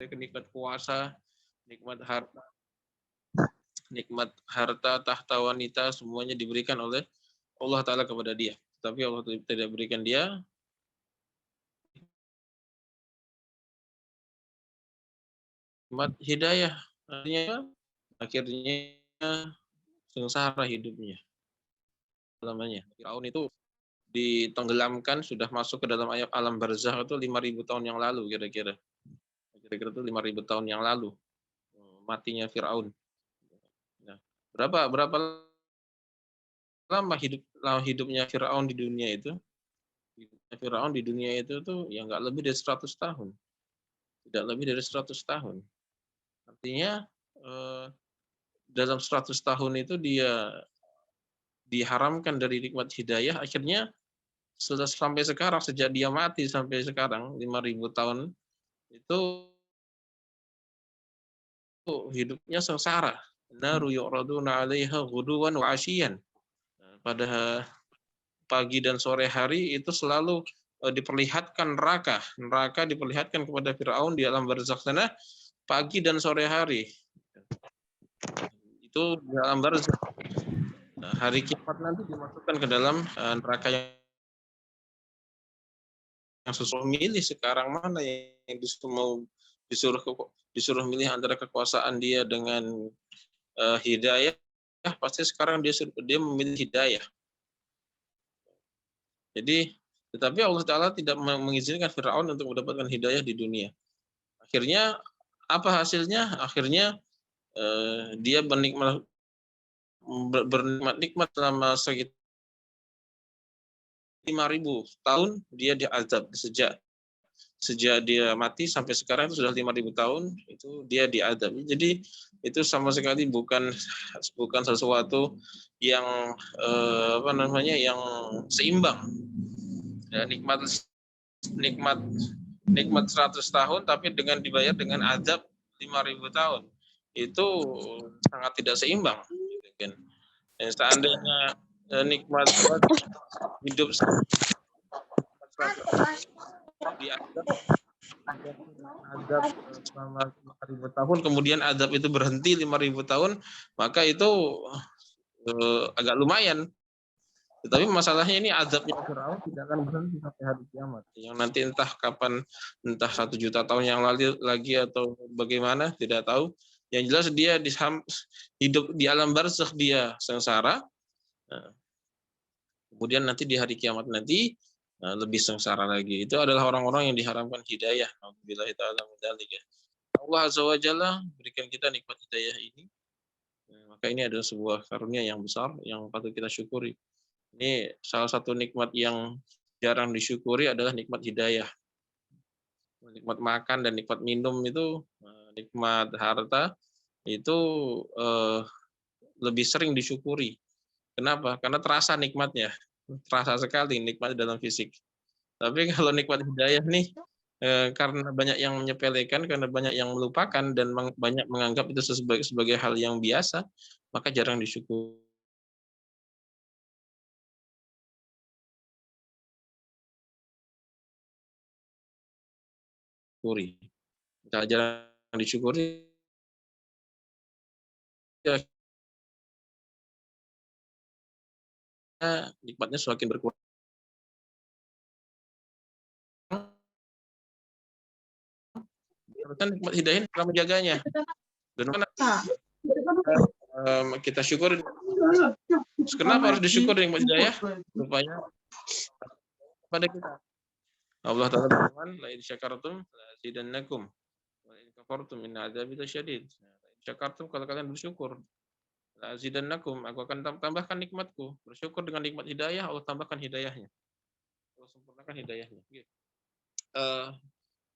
nikmat kuasa, nikmat harta, nikmat harta, tahta, wanita, semuanya diberikan oleh Allah Ta'ala kepada dia. Tapi Allah tidak berikan dia nikmat hidayah. Artinya akhirnya sengsara hidupnya. Namanya Firaun itu ditenggelamkan, sudah masuk ke dalam alam barzakh itu 5.000 tahun yang lalu kira-kira. Kira-kira itu 5.000 tahun yang lalu matinya Firaun. Nah, berapa lama hidupnya Firaun di dunia itu? Hidupnya Firaun di dunia itu tuh ya nggak lebih dari 100 tahun. Tidak lebih dari 100 tahun. Artinya dalam 100 tahun itu dia diharamkan dari nikmat hidayah, akhirnya sudah sampai sekarang, sejak dia mati sampai sekarang 5.000 tahun itu hidupnya sengsara. Naru yu'raduna 'alaiha ghuduwan wa 'ashiyan. Pada pagi dan sore hari itu selalu diperlihatkan neraka. Neraka diperlihatkan kepada Firaun di alam barzakh sana pagi dan sore hari. Itu di alam barzakh. Nah, hari kiamat nanti dimasukkan ke dalam neraka yang sesuai milih sekarang mana yang disuruh milih antara kekuasaan dia dengan hidayah, pasti sekarang dia memilih hidayah. Jadi, tetapi Allah Ta'ala tidak mengizinkan Firaun untuk mendapatkan hidayah di dunia. Akhirnya apa hasilnya? Akhirnya dia bernikmat selama sekitar 5.000 tahun dia diazab. Sejak dia mati sampai sekarang itu sudah 5.000 tahun itu dia diazab. Jadi itu sama sekali bukan sesuatu yang yang seimbang. Ya, nikmat nikmat 100 tahun tapi dibayar dengan azab 5.000 tahun. Itu sangat tidak seimbang. Seandainya nikmat hidup diazab selama 5.000 tahun, kemudian azab itu berhenti 5.000 tahun, maka itu agak lumayan. Tetapi masalahnya ini azabnya Firaun tidak akan berhenti sampai hari kiamat. Yang nanti entah kapan, entah 1 juta tahun yang lalu lagi atau bagaimana, tidak tahu. Yang jelas dia hidup di alam barzakh dia sengsara. Kemudian nanti di hari kiamat nanti lebih sengsara lagi. Itu adalah orang-orang yang diharamkan hidayah. Alhamdulillah ta'ala ya. Allah Azza wa Jalla berikan kita nikmat hidayah ini. Maka ini adalah sebuah karunia yang besar yang patut kita syukuri. Ini salah satu nikmat yang jarang disyukuri adalah nikmat hidayah. Nikmat makan dan nikmat minum itu, nikmat harta itu lebih sering disyukuri. Kenapa? Karena terasa nikmatnya. Terasa sekali nikmat dalam fisik. Tapi kalau nikmat hidayah nih, karena banyak yang menyepelekan, karena banyak yang melupakan dan banyak menganggap itu sebagai hal yang biasa, maka jarang disyukuri. Kalau jarang disyukuri, ya nikmatnya semakin berkurang. Kan nikmat hidayah ini cara menjaganya. Dan mana kita syukur. Kenapa harus disyukur nikmat hidayah? Supaya pada kita. Allah Ta'ala berfirman, la in syakartum la azidannakum wa in kafartum inna adzabi lasyadid. Syakartum, kalau kalian bersyukur, la azidannakum, aku akan tambahkan nikmatku. Bersyukur dengan nikmat hidayah, Allah tambahkan hidayahnya. Allah sempurnakan hidayahnya.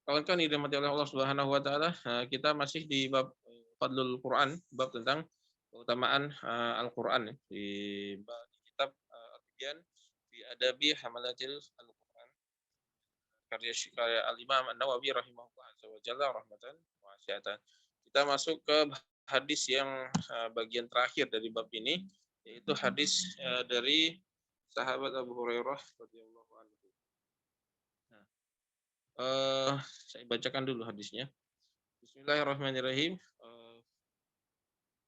Kawan-kawan yang dirahmati oleh Allah Subhanahu wa taala, kita masih di bab Fadlul Quran, bab tentang keutamaan Al-Qur'an di kitab Al-Tibyan fi Adabi Hamalatil Al-Qur'an karya Al-Imam An-Nawawi rahimahullah azza wa jalla rahmatan wasi'atan. Kita masuk ke hadis yang bagian terakhir dari bab ini, yaitu hadis dari sahabat Abu Hurairah radhiyallahu anhu. Saya bacakan dulu hadisnya. Bismillahirrahmanirrahim.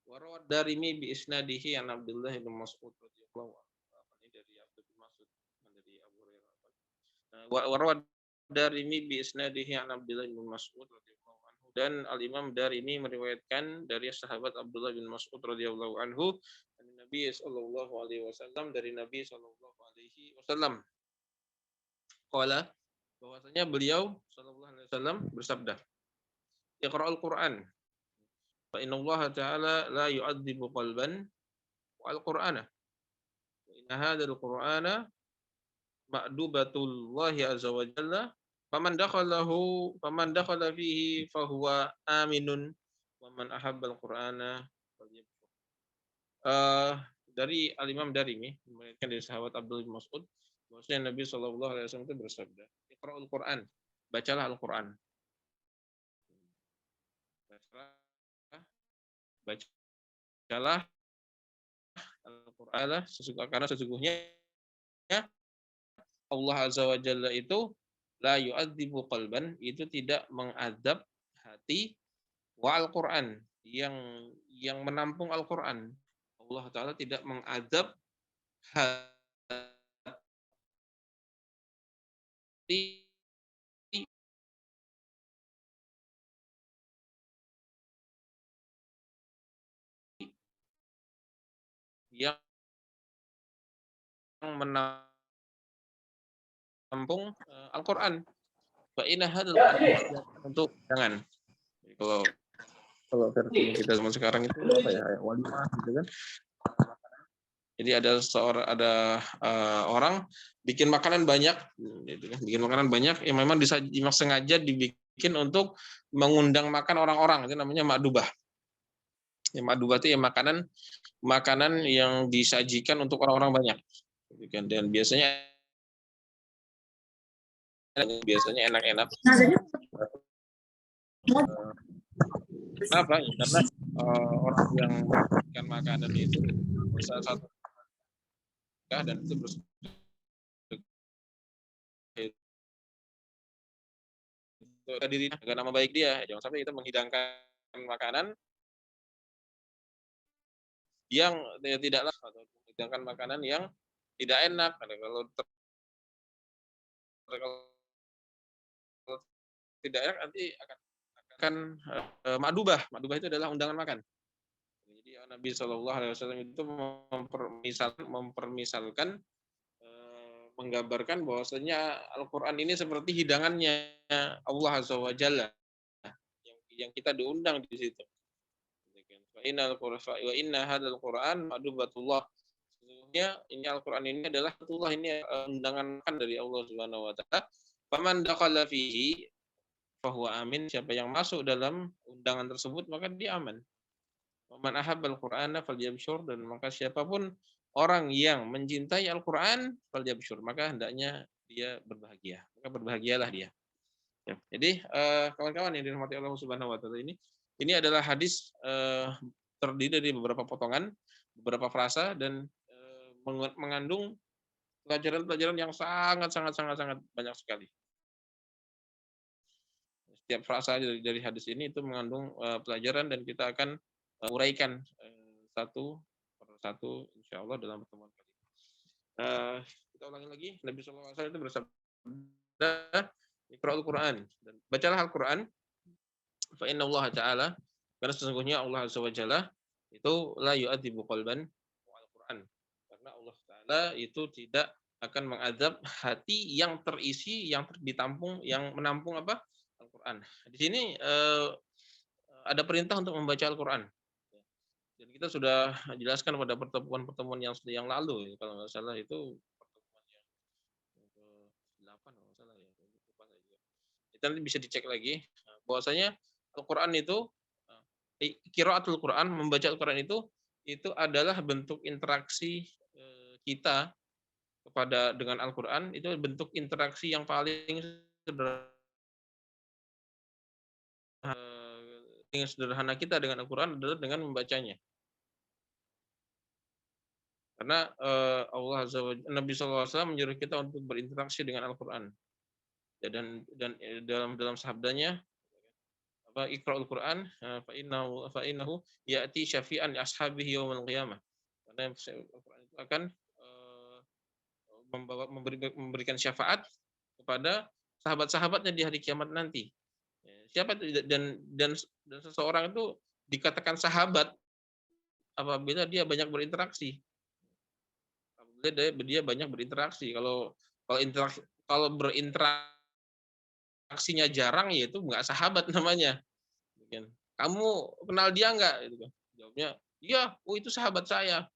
Warawad Darimi bi isnadihi an Abdullah bin Mas'ud radhiyallahu anhu. Ini dari Abdul bin Mas'ud, dari Abu Hurairah. Warawad Darimi bi isnadihi an Abdullah bin Mas'ud radhiyallahu anhu, dan Al-Imam Darimi meriwayatkan dari sahabat Abdullah bin Mas'ud radhiyallahu anhu dari Nabi sallallahu alaihi wasallam, dari Nabi sallallahu alaihi wasallam. Qala, bahwasanya beliau sallallahu alaihi wasallam bersabda, Iqra'ul Qur'an fa innallaha ta'ala la yu'adzibu qalban wal Qur'ana. Wa inna hadzal Qur'ana ma'dubatullahi azza wa jalla faman dakhala fihi fahuwa aminun wa man ahabbal Qur'ana falyabshur. Dari Al-Imam Darimi meriwayatkan dari sahabat Abdullah bin Mas'ud bahwasanya Nabi sallallahu alaihi wasallam itu bersabda, Iqra'ul Qur'an, bacalah Al-Qur'an. Bacalah Al-Qur'an karena sesungguhnya Allah Azza wa Jalla itu la yu'adzibu qalban, itu tidak mengadab hati, wa Al-Qur'an, yang menampung Al-Qur'an. Allah Ta'ala tidak mengadab hati yang menampung Al-Qur'an. Fa inna hadzal untuk jangan. Kalau versi kita zaman sekarang itu apa ya, walimah gitu kan. Jadi ada orang bikin makanan banyak, gitu kan. Bikin makanan banyak yang memang sengaja dibikin untuk mengundang makan orang-orang, itu namanya ma'dubah. Ya, ma'dubah itu ya makanan yang disajikan untuk orang-orang banyak. Gitu kan. Dan biasanya enak-enak. Kenapa? Karena orang yang memberikan makanan itu salah satu dan itu diri agar nama baik dia. Jangan sampai kita menghidangkan makanan yang tidaklah, atau menghidangkan makanan yang tidak enak. Kalau tidak enak nanti akan ma'dubah. Ma'dubah itu adalah undangan makan. Jadi Nabi Shallallahu Alaihi Wasallam itu mempermisalkan, menggambarkan bahwasanya Al-Quran ini seperti hidangannya Allah Azza wa Jalla yang kita diundang di situ. Wa inna hadzal Qur'an ma'dubatullah. Sesungguhnya ini Al-Quran ini adalah Batullah, ini undangan dari Allah Subhanahu wa taala. Faman dakhala fihi fahuwa amin. Siapa yang masuk dalam undangan tersebut maka dia aman. Man ahabbal Qur'ana falyabshur, dan maka siapapun orang yang mencintai Al-Qur'an falyabshur, maka hendaknya dia berbahagia. Maka berbahagialah dia. Ya. Jadi kawan-kawan yang dirahmati Allah Subhanahu wa taala, ini adalah hadis terdiri dari beberapa potongan, beberapa frasa, dan mengandung pelajaran-pelajaran yang sangat banyak sekali. Setiap frasa dari hadis ini itu mengandung pelajaran, dan kita akan uraikan satu persatu insya Allah dalam pertemuan kali ini. Kita ulangi lagi. Nabi SAW itu bersabda, Iqra'ul Qur'an, dan bacalah Al-Qur'an, fa inna Allah Ta'ala, karena sesungguhnya Allah Azza wa Jalla itu la yu'adzibu qalban wal Qur'an, karena Allah Ta'ala itu tidak akan mengadab hati yang terisi, yang ditampung, yang menampung apa? Al-Qur'an. Di sini ada perintah untuk membaca Al-Qur'an. Dan kita sudah jelaskan pada pertemuan-pertemuan yang lalu, kalau nggak salah itu pertemuan yang ke-8 kalau nggak salah ya. Lupa saya juga. Kita nanti bisa dicek lagi bahwasanya Al-Qur'an itu, qiraatul Qur'an, membaca Al-Qur'an itu adalah bentuk interaksi kita dengan Al-Qur'an, itu bentuk interaksi yang paling sederhana kita dengan Al-Qur'an adalah dengan membacanya. Karena Allah Azza wa Nabi SAW menyuruh kita untuk berinteraksi dengan Al-Qur'an. Dan dalam sabdanya, Iqra'ul Qur'an fa innahu ya'ti syafi'an li ashabihi yaumil qiyamah. Karena Al-Qur'an itu akan memberikan syafaat kepada sahabat-sahabatnya di hari kiamat nanti. Siapa itu dan seseorang itu dikatakan sahabat apabila dia banyak berinteraksi. Apabila dia banyak berinteraksi. Kalau berinteraksinya jarang ya itu nggak sahabat namanya. Kamu kenal dia nggak? Jawabnya, iya, oh itu sahabat saya.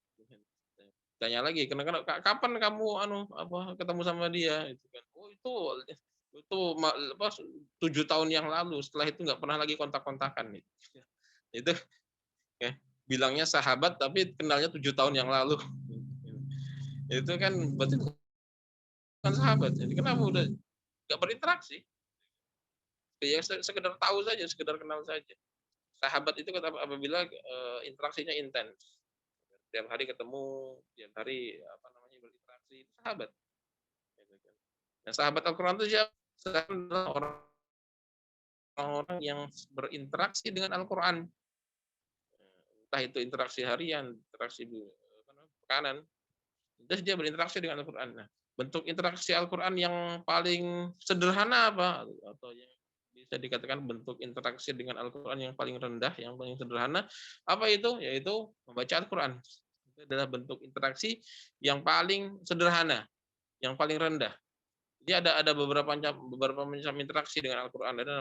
Tanya lagi, kapan kamu ketemu sama dia? Oh itu 7 tahun yang lalu. Setelah itu nggak pernah lagi kontak-kontakan. Itu ya, bilangnya sahabat tapi kenalnya 7 tahun yang lalu. Itu kan berarti bukan sahabat. Jadi kenapa udah nggak berinteraksi? Ya sekedar tahu saja, sekedar kenal saja. Sahabat itu apabila interaksinya intens. Tiap hari ketemu, tiap hari berinteraksi, itu sahabat. Nah, sahabat Al-Quran itu siapa? Orang-orang yang berinteraksi dengan Al-Quran. Entah itu interaksi harian, interaksi pekanan. Terus dia berinteraksi dengan Al-Quran. Nah, bentuk interaksi Al-Quran yang paling sederhana apa? Atau yang bisa dikatakan bentuk interaksi dengan Al-Quran yang paling rendah, yang paling sederhana, apa itu? Yaitu membaca Al-Quran. Itu adalah bentuk interaksi yang paling sederhana, yang paling rendah. Jadi ada beberapa macam interaksi dengan Al-Quran. Ada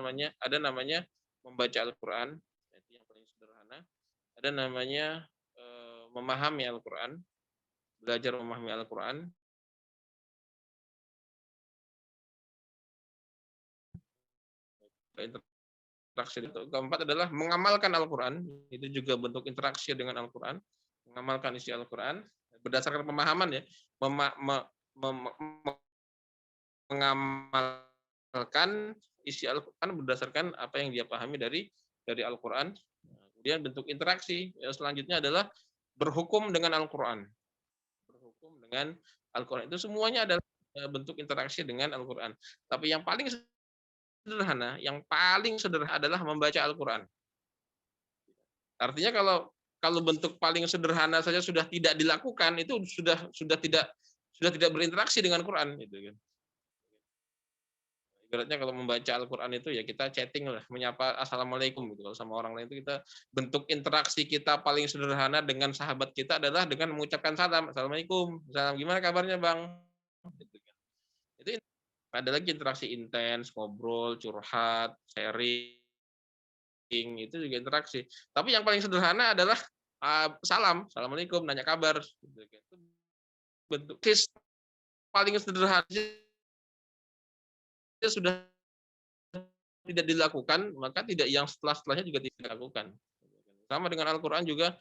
namanya membaca Al-Quran, itu yang paling sederhana. Ada namanya memahami Al-Quran, belajar memahami Al-Quran. Interaksi itu keempat adalah mengamalkan Al-Quran. Itu juga bentuk interaksi dengan Al-Quran. Mengamalkan isi Al-Quran berdasarkan pemahaman ya. Mengamalkan isi Al-Quran berdasarkan apa yang dia pahami dari Al-Quran. Kemudian bentuk interaksi selanjutnya adalah berhukum dengan Al-Quran. Berhukum dengan Al-Quran. Itu semuanya adalah bentuk interaksi dengan Al-Quran. Tapi yang paling sederhana adalah membaca Al-Quran. Artinya kalau bentuk paling sederhana saja sudah tidak dilakukan, itu sudah tidak berinteraksi dengan Quran, gitu kan. Ibaratnya kalau membaca Al-Quran itu ya kita chatting lah, menyapa assalamualaikum gitu. Kalau sama orang lain itu kita bentuk interaksi kita paling sederhana dengan sahabat kita adalah dengan mengucapkan salam, assalamualaikum, salam gimana kabarnya bang, gitu kan. Itu ada lagi interaksi intens, ngobrol, curhat, sharing, itu juga interaksi. Tapi yang paling sederhana adalah salam, assalamualaikum, nanya kabar. Gitu kan. Itu bentuk paling sederhana sudah tidak dilakukan, maka tidak yang setelahnya juga tidak dilakukan. Sama dengan Al-Quran juga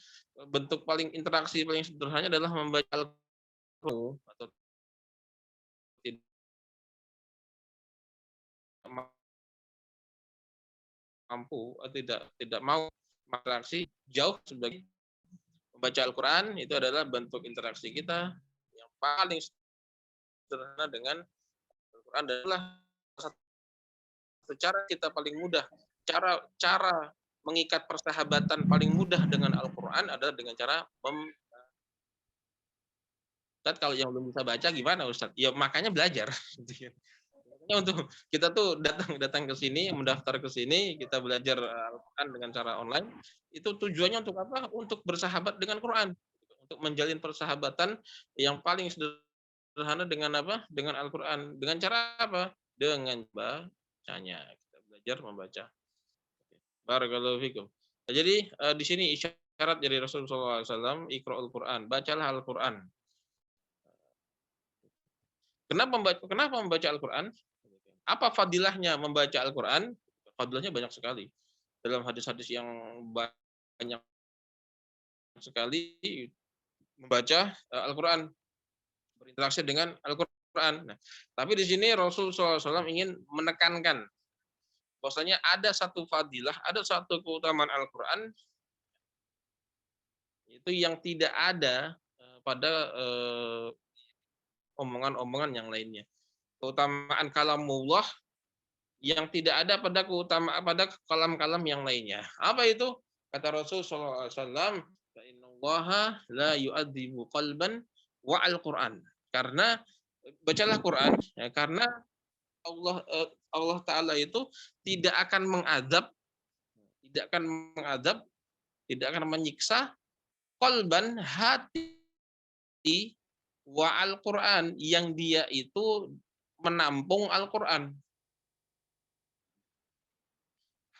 bentuk paling interaksi paling sederhana adalah membaca Al-Quran atau tidak mampu atau tidak mau interaksi jauh sebagai membaca Al-Quran itu adalah bentuk interaksi kita yang paling sederhana dengan Al-Quran adalah secara kita paling mudah, cara mengikat persahabatan paling mudah dengan Al-Quran adalah dengan cara Ustaz, kalau yang belum bisa baca gimana Ustaz? Ya makanya belajar. Makanya untuk kita tuh datang ke sini, mendaftar ke sini, kita belajar Al-Quran dengan cara online, itu tujuannya untuk apa? Untuk bersahabat dengan Quran, untuk menjalin persahabatan yang paling sederhana dengan apa? Dengan Al-Quran. Dengan cara apa? Dengan bacanya. Kita belajar membaca. Barakallahu fikum. Nah, jadi di sini isyarat dari Rasulullah SAW, Iqra'ul Quran, bacalah Al-Quran. Kenapa membaca Al-Quran? Apa fadilahnya membaca Al-Quran? Fadilahnya banyak sekali. Dalam hadis-hadis yang banyak sekali membaca Al-Quran, berinteraksi dengan Al-Quran. Nah, tapi di sini Rasulullah SAW ingin menekankan bahwasanya ada satu fadilah, ada satu keutamaan Al-Quran itu yang tidak ada pada omongan-omongan yang lainnya. Keutamaan kalamullah yang tidak ada pada kalam-kalam yang lainnya. Apa itu? Kata Rasul sallallahu alaihi wasallam, "Fa innallaha la yu'adzibu qalban wa al-Qur'an." Karena bacalah Quran ya, karena Allah taala itu tidak akan mengadab, tidak akan mengadab, tidak akan menyiksa qalban hati wa al-Qur'an yang dia itu menampung Al-Qur'an.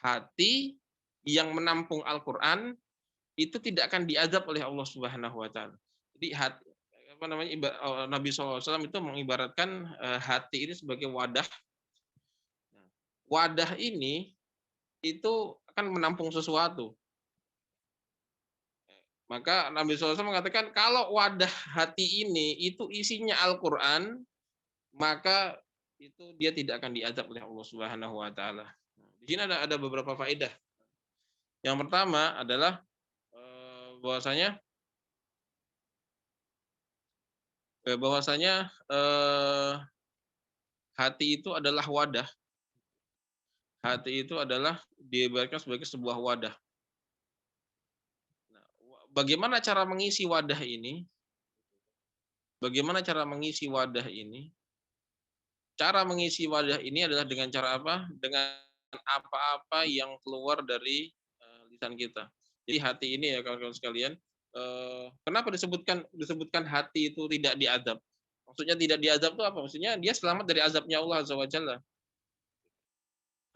Hati yang menampung Al-Qur'an itu tidak akan diazab oleh Allah Subhanahu wa taala. Jadi hati apa namanya Nabi SAW itu mengibaratkan hati ini sebagai wadah. Nah, wadah ini itu akan menampung sesuatu. Maka Nabi SAW mengatakan kalau wadah hati ini itu isinya Al-Qur'an, maka itu dia tidak akan diazab oleh Allah Subhanahu wa taala. Nah, di sini ada beberapa faedah. Yang pertama adalah bahwasanya bahwasanya hati itu adalah wadah. Hati itu adalah diibaratkan sebagai sebuah wadah. Nah, bagaimana cara mengisi wadah ini? Bagaimana cara mengisi wadah ini? Cara mengisi wadah ini adalah dengan cara apa? Dengan apa-apa yang keluar dari lisan kita. Jadi hati ini ya kawan-kawan sekalian, kenapa disebutkan hati itu tidak diazab? Maksudnya tidak diazab itu apa? Maksudnya dia selamat dari azabnya Allah Azza wa Jalla.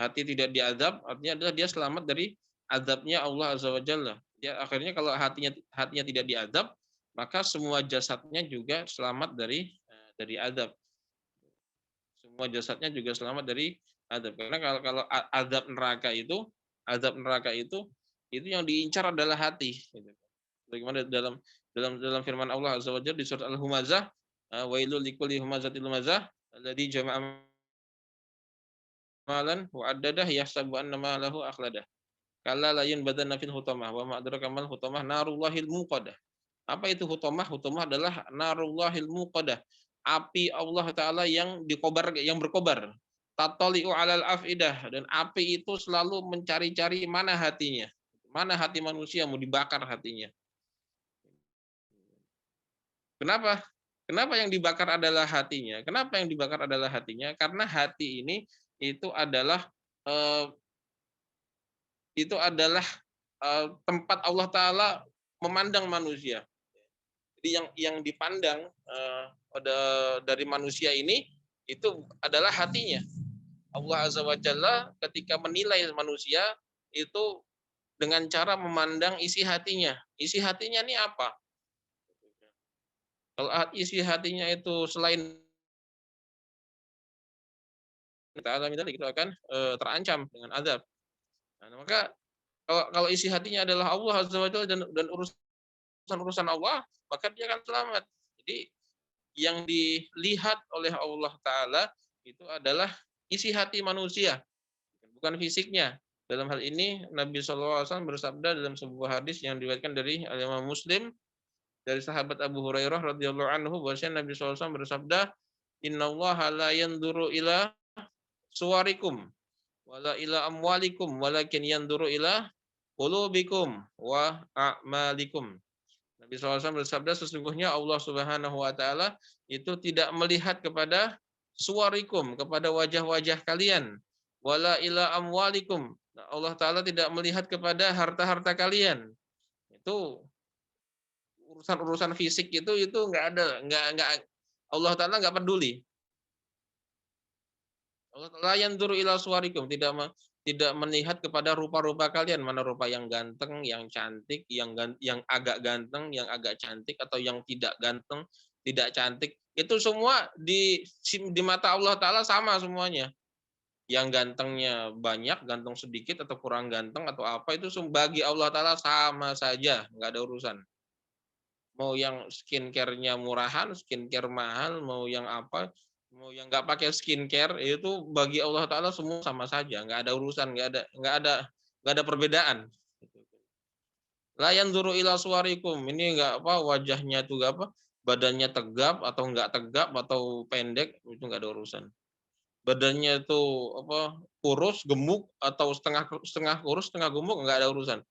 Hati tidak diazab artinya adalah dia selamat dari azabnya Allah Azza wa Jalla. Ya, akhirnya kalau hatinya tidak diazab, maka semua jasadnya juga selamat dari azab. Semua jasadnya juga selamat dari azab. Karena kalau azab neraka itu yang diincar adalah hati. Gitu. Bagaimana dalam firman Allah Azza wa Jalla di surat Al-Humazah, wailul likulli humazatil lumazah alladzi jama'a malan wa addadah yahsabu anna malahu akhladah. Kalla la yunbadanna fil hutamah wa ma adraka mal hutamah narullahil muqadah. Apa itu hutamah? Hutamah adalah narullahil muqadah. Api Allah taala yang berkobar. Tatali'u 'alal afidah, dan api itu selalu mencari-cari mana hatinya. Mana hati manusia mau dibakar hatinya. Kenapa? Kenapa yang dibakar adalah hatinya? Kenapa yang dibakar adalah hatinya? Karena hati ini itu adalah eh, tempat Allah Taala memandang manusia. Jadi yang dipandang dari manusia ini itu adalah hatinya. Allah Azza wa Jalla ketika menilai manusia itu dengan cara memandang isi hatinya. Isi hatinya ini apa? Kalau isi hatinya itu selain Ta'ala itu akan terancam dengan azab. Nah, maka kalau isi hatinya adalah Allah Azza wa Jalla dan urusan Allah, maka dia akan selamat. Jadi yang dilihat oleh Allah Ta'ala itu adalah isi hati manusia, bukan fisiknya. Dalam hal ini Nabi SAW bersabda dalam sebuah hadis yang diriwayatkan dari Imam Muslim dari sahabat Abu Hurairah radhiyallahu anhu, bahwasanya Nabi SAW bersabda, "Innallaha la yanzuru ila suwarikum wala ila amwalikum walakin yanzuru ila qulubikum wa a'malikum." Nabi SAW bersabda, sesungguhnya Allah Subhanahu wa taala itu tidak melihat kepada suwarikum, kepada wajah-wajah kalian, wala ila amwalikum. Allah taala tidak melihat kepada harta-harta kalian. Itu urusan-urusan fisik itu enggak Allah taala enggak peduli. Allah taala yanzuru ila suwarikum, tidak melihat kepada rupa-rupa kalian, mana rupa yang ganteng, yang cantik, yang agak ganteng, yang agak cantik, atau yang tidak ganteng, tidak cantik. Itu semua di mata Allah Ta'ala sama semuanya. Yang gantengnya banyak, ganteng sedikit, atau kurang ganteng, atau apa, itu bagi Allah Ta'ala sama saja, nggak ada urusan. Mau yang skincare-nya murahan, skincare mahal, mau yang apa, mau yang nggak pakai skincare, itu bagi Allah Taala semua sama saja, nggak ada urusan, nggak ada perbedaan. Layan zuru ila suwarikum, ini nggak apa wajahnya tuh apa, badannya tegap atau nggak tegap atau pendek, itu nggak ada urusan. badannya itu kurus, gemuk, atau setengah setengah kurus, setengah gemuk, nggak ada urusan.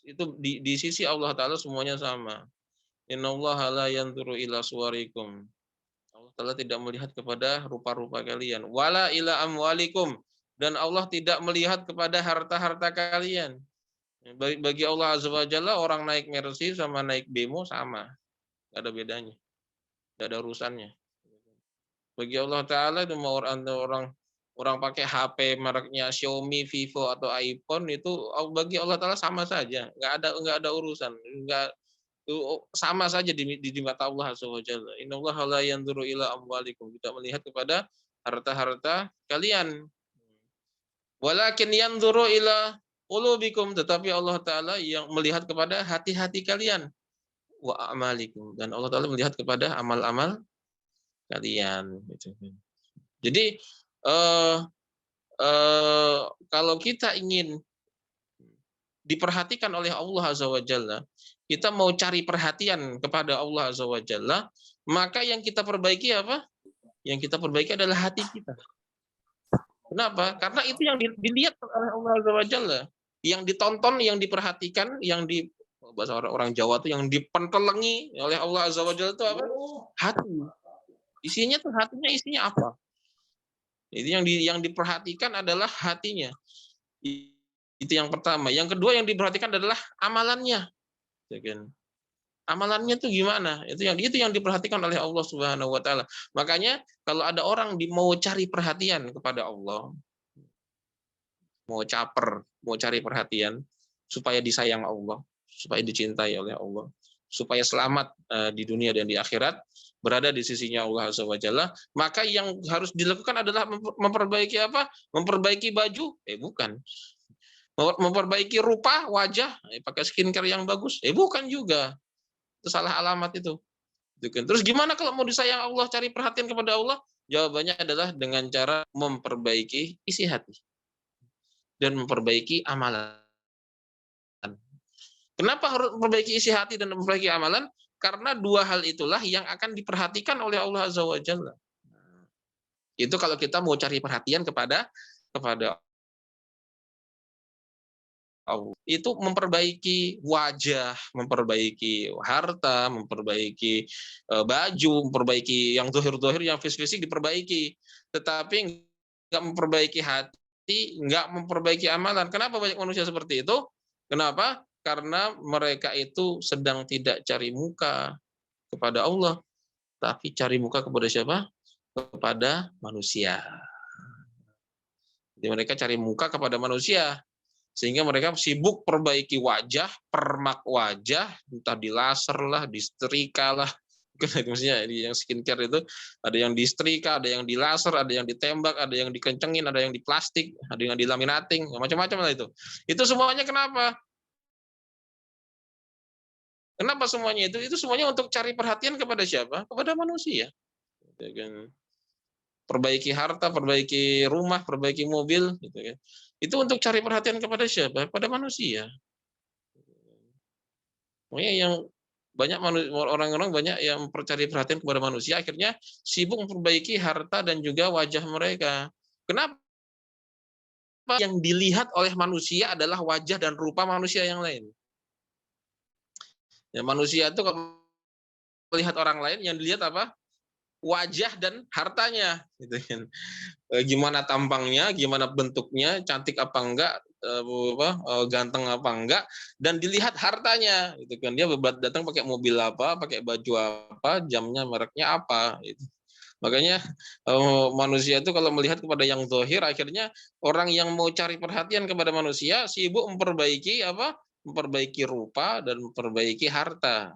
Itu di sisi Allah Ta'ala semuanya sama. Innallaha la yanzuru ila suwarikum. Allah Ta'ala tidak melihat kepada rupa-rupa kalian. Wala ila amwalikum. Dan Allah tidak melihat kepada harta-harta kalian. Bagi Allah Azza wa Jalla, orang naik Mercy sama naik bemo sama. Nggak ada bedanya. Nggak ada urusannya. Bagi Allah Ta'ala itu mau orang pakai HP mereknya Xiaomi, Vivo, atau iPhone, itu bagi Allah Ta'ala sama saja. Nggak ada urusan. Sama saja di mata Allah Azza wa Jalla. Innallaha la yanzuru ila amwalikum. Tidak melihat kepada harta-harta kalian. Walakin yanzuru ila qulubikum. Tetapi Allah Ta'ala yang melihat kepada hati-hati kalian. Wa amalikum. Dan Allah Ta'ala melihat kepada amal-amal kalian. Jadi kalau kita ingin diperhatikan oleh Allah Azza wa Jalla, kita mau cari perhatian kepada Allah Azza wa Jalla, maka yang kita perbaiki apa? Yang kita perbaiki adalah hati kita. Kenapa? Karena itu yang dilihat oleh Allah Azza wa Jalla. Yang ditonton, yang diperhatikan, yang di bahasa orang Jawa itu yang dipentelengi oleh Allah Azza wa Jalla itu apa? Hati. Isinya tuh hatinya isinya apa? Itu yang diperhatikan adalah hatinya. Itu yang pertama. Yang kedua yang diperhatikan adalah amalannya. Amalannya tuh gimana? Itu yang diperhatikan oleh Allah Subhanahu wa Ta'ala. Makanya kalau ada orang mau cari perhatian kepada Allah, mau caper, mau cari perhatian supaya disayang Allah, supaya dicintai oleh Allah, supaya selamat di dunia dan di akhirat, berada di sisinya Allah Azza wa Jalla, maka yang harus dilakukan adalah memperbaiki apa? Memperbaiki baju? Bukan. Memperbaiki rupa, wajah, pakai skincare yang bagus? Bukan juga. Itu salah alamat itu. Terus gimana kalau mau disayang Allah, cari perhatian kepada Allah? Jawabannya adalah dengan cara memperbaiki isi hati dan memperbaiki amalan. Kenapa harus memperbaiki isi hati dan memperbaiki amalan? Karena dua hal itulah yang akan diperhatikan oleh Allah Azza wa Jalla. Itu kalau kita mau cari perhatian kepada Allah. Itu memperbaiki wajah, memperbaiki harta, memperbaiki baju, memperbaiki yang zahir-zahir, yang fisik diperbaiki. Tetapi nggak memperbaiki hati, nggak memperbaiki amalan. Kenapa banyak manusia seperti itu? Kenapa? Karena mereka itu sedang tidak cari muka kepada Allah, tapi cari muka kepada siapa? Kepada manusia. Jadi mereka cari muka kepada manusia. Sehingga mereka sibuk perbaiki wajah, permak wajah, entah di laser lah, di setrika lah. Maksudnya yang skincare itu ada yang di setrika, ada yang di laser, ada yang ditembak, ada yang dikencengin, ada yang di plastik, ada yang di laminating, macam-macam lah itu. Itu semuanya kenapa? Kenapa semuanya itu? Itu semuanya untuk cari perhatian kepada siapa? Kepada manusia. Perbaiki harta, perbaiki rumah, perbaiki mobil, gitu kan. Itu untuk cari perhatian kepada siapa? Pada manusia. Makanya yang banyak orang-orang banyak yang mencari perhatian kepada manusia, akhirnya sibuk memperbaiki harta dan juga wajah mereka. Kenapa? Yang dilihat oleh manusia adalah wajah dan rupa manusia yang lain. Ya, manusia itu kalau melihat orang lain, yang dilihat apa? Wajah dan hartanya, gitu kan. Gimana tampangnya, gimana bentuknya, cantik apa enggak, ganteng apa enggak, dan dilihat hartanya, gitu kan. Dia datang pakai mobil apa, pakai baju apa, jamnya mereknya apa, gitu. Makanya manusia itu kalau melihat kepada yang zahir, akhirnya orang yang mau cari perhatian kepada manusia sibuk memperbaiki apa? Memperbaiki rupa dan memperbaiki harta.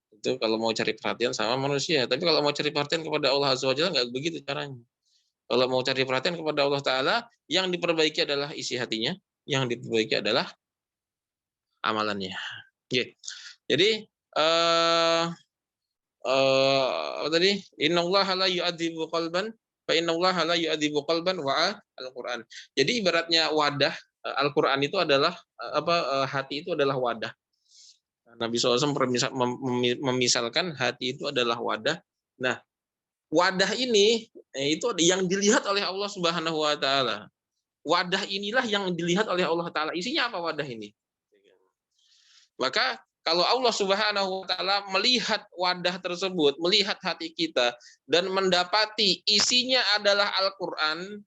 Itu kalau mau cari perhatian sama manusia. Tapi kalau mau cari perhatian kepada Allah Azza wa Jalla nggak begitu caranya. Kalau mau cari perhatian kepada Allah Ta'ala, yang diperbaiki adalah isi hatinya, yang diperbaiki adalah amalannya. Jadi apa tadi? Innallaha la yu'adzibu qalban fa innallaha la yu'adzibu qalban wa al-Qur'an. Jadi ibaratnya wadah Al-Qur'an itu adalah hati itu adalah wadah. Nabi SAW memisalkan hati itu adalah wadah. Nah, wadah ini itu yang dilihat oleh Allah Subhanahu wa taala. Wadah inilah yang dilihat oleh Allah taala. Isinya apa wadah ini? Maka kalau Allah Subhanahu wa taala melihat wadah tersebut, melihat hati kita dan mendapati isinya adalah Al-Qur'an,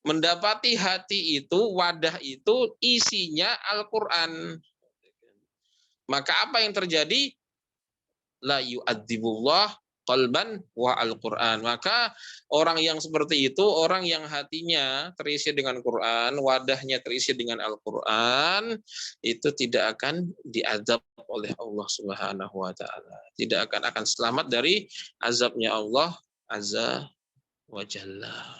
mendapati hati itu, wadah itu isinya Al-Qur'an. Maka apa yang terjadi? La yu'adzibullah qalban wa al-Qur'an. Maka orang yang seperti itu, orang yang hatinya terisi dengan Quran, wadahnya terisi dengan Al-Qur'an, itu tidak akan diazab oleh Allah Subhanahu wa taala. Tidak akan selamat dari azabnya Allah Azza wa Jalla.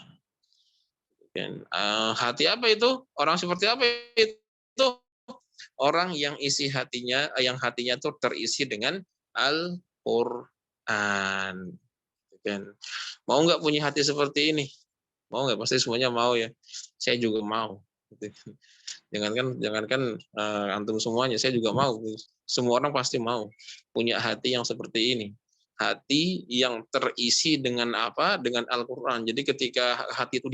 Hati apa itu? Orang seperti apa itu? Orang yang isi hatinya, yang hatinya tuh terisi dengan Al-Quran. Mau nggak punya hati seperti ini? Mau nggak? Pasti semuanya mau ya. Saya juga mau. Jangankan antum semuanya, saya juga mau. Semua orang pasti mau punya hati yang seperti ini. Hati yang terisi dengan apa? Dengan Al-Quran. Jadi ketika hati itu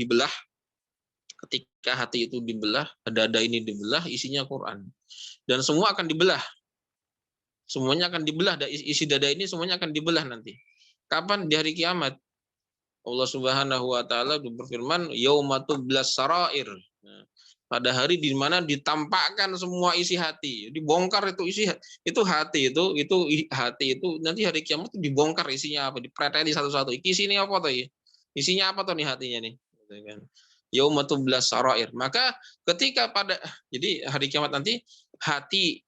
dibelah, dada ini dibelah, isinya Quran. Dan semua akan dibelah. Semuanya akan dibelah, isi dada ini semuanya akan dibelah nanti. Kapan? Di hari kiamat. Allah Subhanahu wa taala berfirman, "Yaumatublas sarair." Nah, pada hari di mana ditampakkan semua isi hati, dibongkar itu isi itu hati nanti hari kiamat itu dibongkar isinya apa, dipreteli satu-satu. Isinya apa tuh ya? Isinya apa tuh nih hatinya nih? Yaumatublas sarair. Maka ketika jadi hari kiamat nanti hati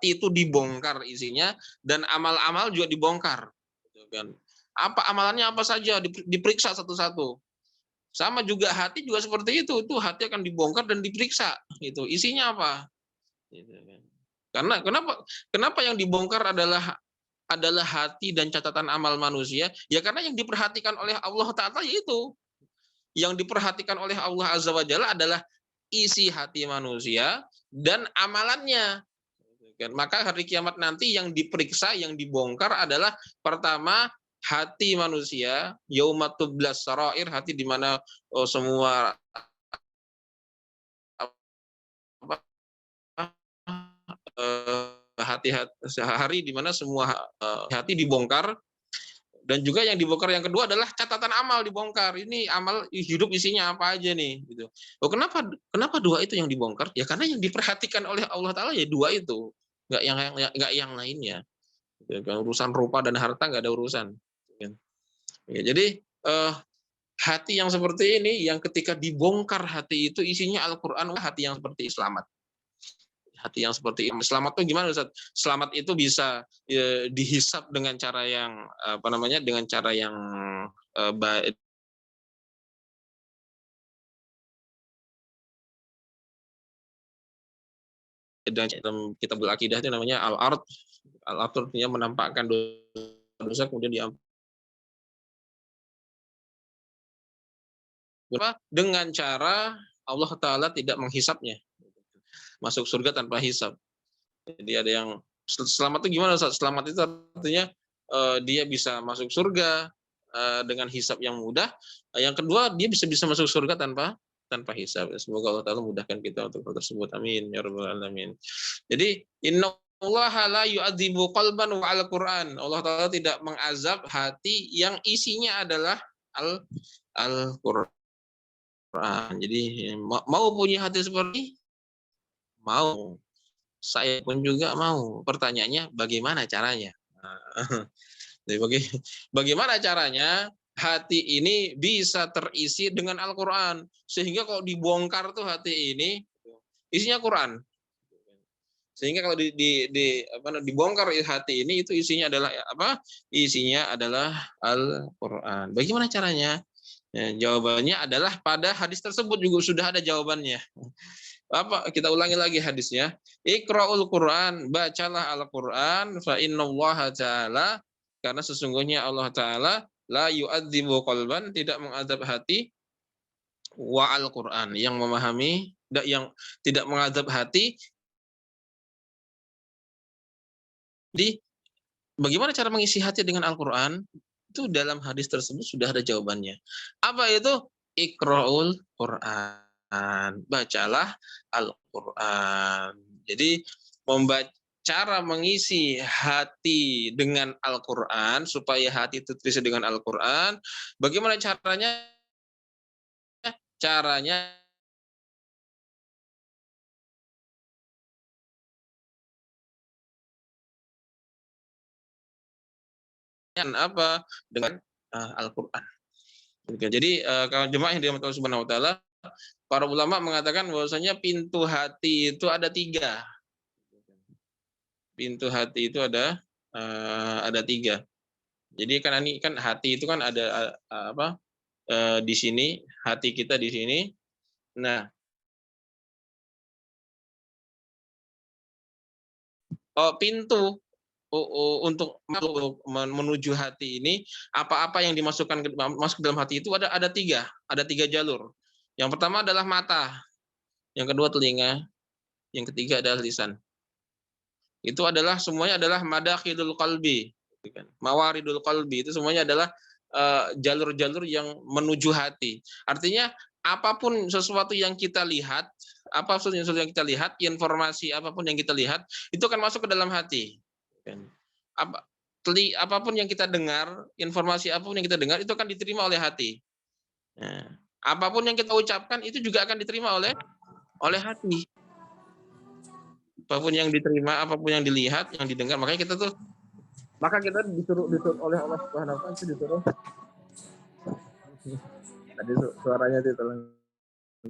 itu dibongkar isinya dan amal-amal juga dibongkar. Apa amalannya apa saja diperiksa satu-satu. Sama juga hati juga seperti itu hati akan dibongkar dan diperiksa. Itu isinya apa? Karena kenapa yang dibongkar adalah hati dan catatan amal manusia? Ya karena yang diperhatikan oleh Allah Ta'ala yaitu yang diperhatikan oleh Allah Azza wa Jalla adalah isi hati manusia dan amalannya. Maka hari kiamat nanti yang diperiksa, yang dibongkar adalah pertama hati manusia, yaumatublas sarair, hati di mana semua hari di mana semua hati dibongkar. Dan juga yang dibongkar yang kedua adalah catatan amal dibongkar. Ini amal hidup isinya apa aja nih gitu. Oh, kenapa dua itu yang dibongkar? Ya karena yang diperhatikan oleh Allah Taala ya dua itu. Enggak yang lainnya. Urusan rupa dan harta enggak ada urusan. Ya, jadi hati yang seperti ini yang ketika dibongkar hati itu isinya Al-Qur'an, hati yang seperti selamat. Hati yang seperti selamat itu gimana Ustaz? Selamat itu bisa dihisap dengan cara yang dengan cara yang baik. Dan kitab al-aqidah itu namanya al-ard. Al-ard artinya menampakkan dosa kemudian diampuni. Dengan cara Allah Ta'ala tidak menghisapnya. Masuk surga tanpa hisap. Jadi ada yang selamat itu gimana? Selamat itu artinya dia bisa masuk surga dengan hisap yang mudah. Yang kedua dia bisa masuk surga tanpa hisap. Semoga Allah Ta'ala mudahkan kita untuk hal tersebut. Amin ya rabbal alamin. Jadi innallaha la yu'adzibu qalban wa al-Qur'an. Allah Ta'ala tidak mengazab hati yang isinya adalah Al-Qur'an. Jadi mau punya hati seperti mau, saya pun juga mau. Pertanyaannya bagaimana caranya? Jadi bagaimana caranya hati ini bisa terisi dengan Al-Quran sehingga kalau dibongkar tuh hati ini isinya Quran. Sehingga kalau dibongkar hati ini itu isinya adalah apa? Isinya adalah Al-Quran. Bagaimana caranya? Ya, jawabannya adalah pada hadis tersebut juga sudah ada jawabannya. Apa? Kita ulangi lagi hadisnya. Iqra'ul Quran, bacalah Al-Quran, fa innallaha ta'ala, karena sesungguhnya Allah Ta'ala la yu'adzibu qalban, tidak mengadab hati, wa Al-Quran, yang memahami, yang tidak mengadab hati. Jadi bagaimana cara mengisi hati dengan Al-Quran? itu dalam hadis tersebut sudah ada jawabannya. Apa itu? Iqra'ul Quran. Bacalah Al-Quran. Jadi cara mengisi hati dengan Al-Quran, supaya hati itu terisi dengan Al-Quran. Bagaimana caranya? Caranya apa? Dengan Al-Quran. Jadi kalau jemaah yang dirahmati Allah Subhanahu Wa Taala, para ulama mengatakan bahwasanya pintu hati itu ada 3. Pintu hati itu ada 3. Jadi kan ini kan hati itu kan ada apa? Di sini, hati kita di sini. Nah, pintu untuk menuju hati ini, apa-apa yang masuk dalam hati itu ada 3, ada 3 jalur. Yang pertama adalah mata, yang kedua telinga, yang ketiga adalah lisan. Itu adalah semuanya adalah madakhilul qalbi, gitu kan. Mawaridul qalbi itu semuanya adalah jalur-jalur yang menuju hati. Artinya apapun sesuatu yang kita lihat, informasi apapun yang kita lihat itu akan masuk ke dalam hati. Apapun yang kita dengar, informasi apapun yang kita dengar itu akan diterima oleh hati. Nah, apapun yang kita ucapkan itu juga akan diterima oleh hati. Apapun yang diterima, apapun yang dilihat, yang didengar, maka kita disuruh oleh Allah Subhanahu wa taala, disuruh. Tadi suaranya itu tolong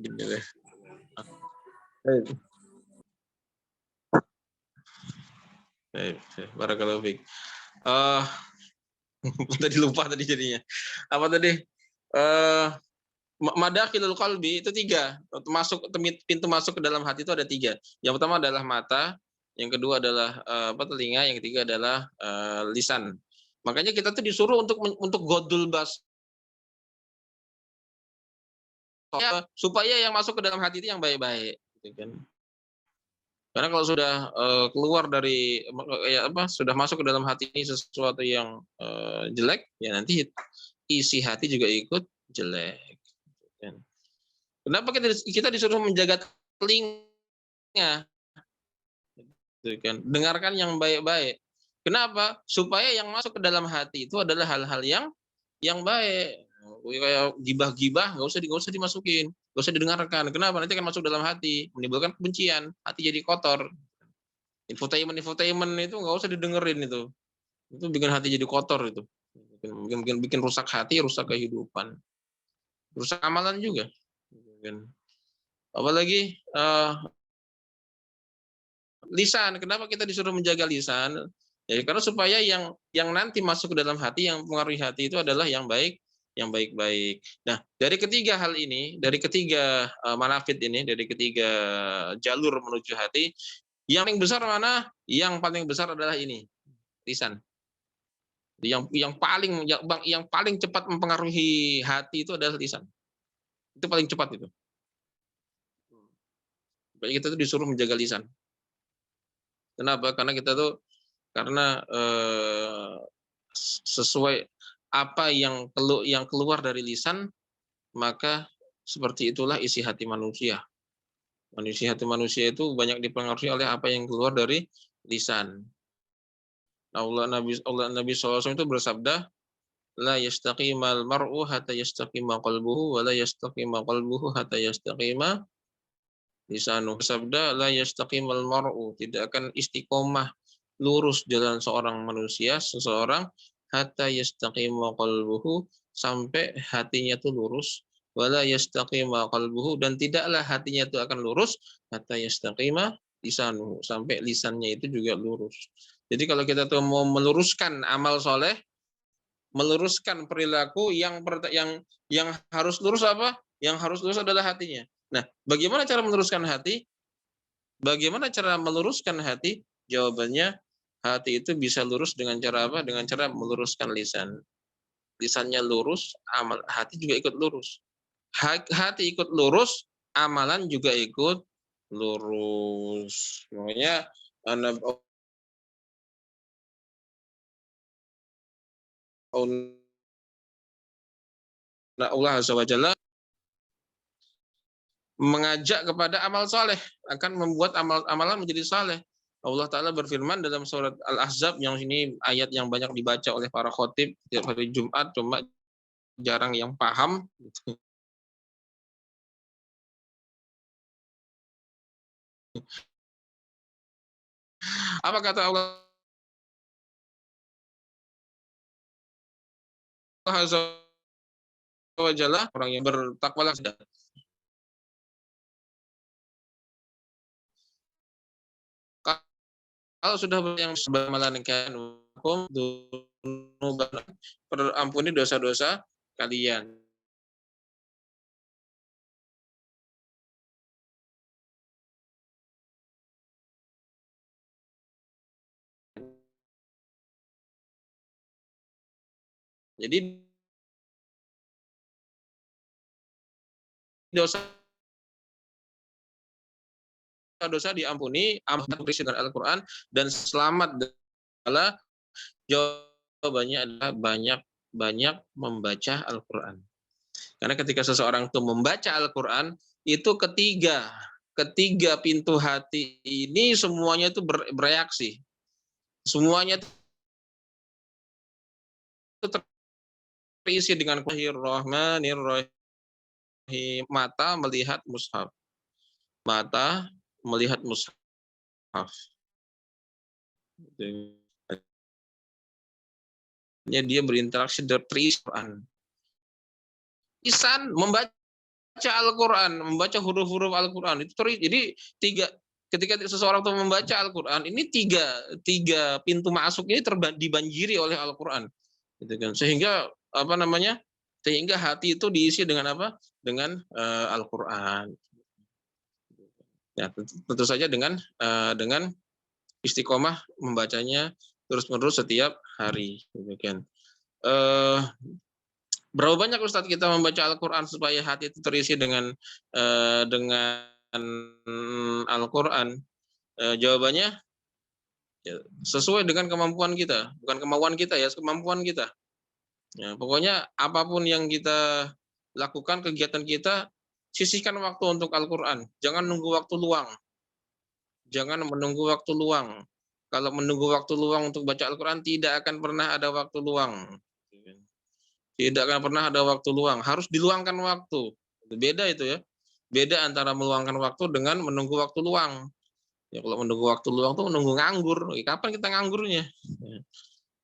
gini deh. Barakallahu fiik. Tadi lupa tadi jadinya. Apa tadi? Madakhilul qalbi itu 3. Pintu masuk ke dalam hati itu ada 3. Yang pertama adalah mata, yang kedua adalah telinga, yang ketiga adalah lisan. Makanya kita tuh disuruh untuk godul bas, supaya yang masuk ke dalam hati itu yang baik-baik, gitu kan. Karena kalau sudah keluar dari sudah masuk ke dalam hati ini sesuatu yang jelek, ya nanti isi hati juga ikut jelek. Kenapa kita disuruh menjaga telinga? Dengarkan yang baik-baik. Kenapa? Supaya yang masuk ke dalam hati itu adalah hal-hal yang baik. Kayak gibah-gibah nggak usah dimasukin, nggak usah didengarkan. Kenapa? Nanti akan masuk dalam hati, menimbulkan kebencian, hati jadi kotor. Infotainment itu nggak usah didengerin itu bikin hati jadi kotor itu. Bikin rusak hati, rusak kehidupan, rusak amalan juga. Apalagi lisan. Kenapa kita disuruh menjaga lisan? Ya, karena supaya yang nanti masuk ke dalam hati, yang mempengaruhi hati itu adalah yang baik, yang baik-baik. Nah, dari ketiga hal ini, dari ketiga manafid ini, dari ketiga jalur menuju hati, yang paling besar mana? Yang paling besar adalah ini, lisan. Yang paling cepat mempengaruhi hati itu adalah lisan. Itu paling cepat itu. Jadi kita tuh disuruh menjaga lisan. Kenapa? Karena sesuai apa yang keluar dari lisan, maka seperti itulah isi hati manusia. Hati manusia itu banyak dipengaruhi oleh apa yang keluar dari lisan. Nabi SAW itu bersabda, la yastaqimal mar'u hatta yastaqima qalbuhu wa la yastaqima qalbuhu hatta yastaqima lisanuhu. Bersabda, la yastaqimal mar'u, tidak akan istiqomah lurus jalan seorang manusia, seseorang, hatta yastaqima qalbuhu, sampai hatinya itu lurus, wala yastaqima qalbuhu, dan tidaklah hatinya itu akan lurus, hatta yastaqima lisanuhu, sampai lisannya itu juga lurus. Jadi kalau kita tuh mau meluruskan amal soleh, meluruskan perilaku, yang harus lurus apa? Yang harus lurus adalah hatinya. Nah, bagaimana cara meluruskan hati? Bagaimana cara meluruskan hati? Jawabannya, hati itu bisa lurus dengan cara apa? Dengan cara meluruskan lisan. Lisannya lurus, hati juga ikut lurus. Hati ikut lurus, amalan juga ikut lurus. Makanya Allah Azza wa Jalla mengajak kepada amal soleh, akan membuat amalan menjadi saleh. Allah Ta'ala berfirman dalam surat Al-Ahzab, yang ini ayat yang banyak dibaca oleh para khotib tiap hari Jumat, cuma jarang yang paham. Apa kata Allah Azza wa Jalla? Orang yang bertakwalah sudah. Kalau sudah yang sebamalankan hukum, ampuni dosa-dosa kalian. Jadi dosa diampuni, berisi dengan Al-Quran, dan selamat adalah jawabannya adalah banyak membaca Al-Quran. Karena ketika seseorang itu membaca Al-Quran, itu ketiga pintu hati ini semuanya itu bereaksi. Semuanya itu terisi dengan Bismillahirrahmanirrahim. Mata melihat mushaf. Mata melihat mushaf. Dia berinteraksi terisi Quran. Lisan membaca Al-Quran, membaca huruf-huruf Al-Quran itu jadi ketika seseorang itu membaca Al-Quran, ini tiga pintu masuk ini dibanjiri oleh Al-Quran, gitu kan. Sehingga sehingga hati itu diisi dengan apa? Dengan Al-Quran. Ya, tentu saja dengan istiqomah membacanya terus-menerus setiap hari, gitu kan. Berapa banyak Ustadz kita membaca Al-Quran supaya hati itu terisi dengan Al-Quran? Jawabannya ya, sesuai dengan kemampuan kita, bukan kemauan kita ya, kemampuan kita. Ya, pokoknya apapun yang kita lakukan, kegiatan kita, sisihkan waktu untuk Al-Quran. Jangan nunggu waktu luang. Jangan menunggu waktu luang. Kalau menunggu waktu luang untuk baca Al-Quran, tidak akan pernah ada waktu luang. Tidak akan pernah ada waktu luang. Harus diluangkan waktu. Beda itu ya. Beda antara meluangkan waktu dengan menunggu waktu luang. Ya, kalau menunggu waktu luang tuh menunggu nganggur. Kapan kita nganggurnya?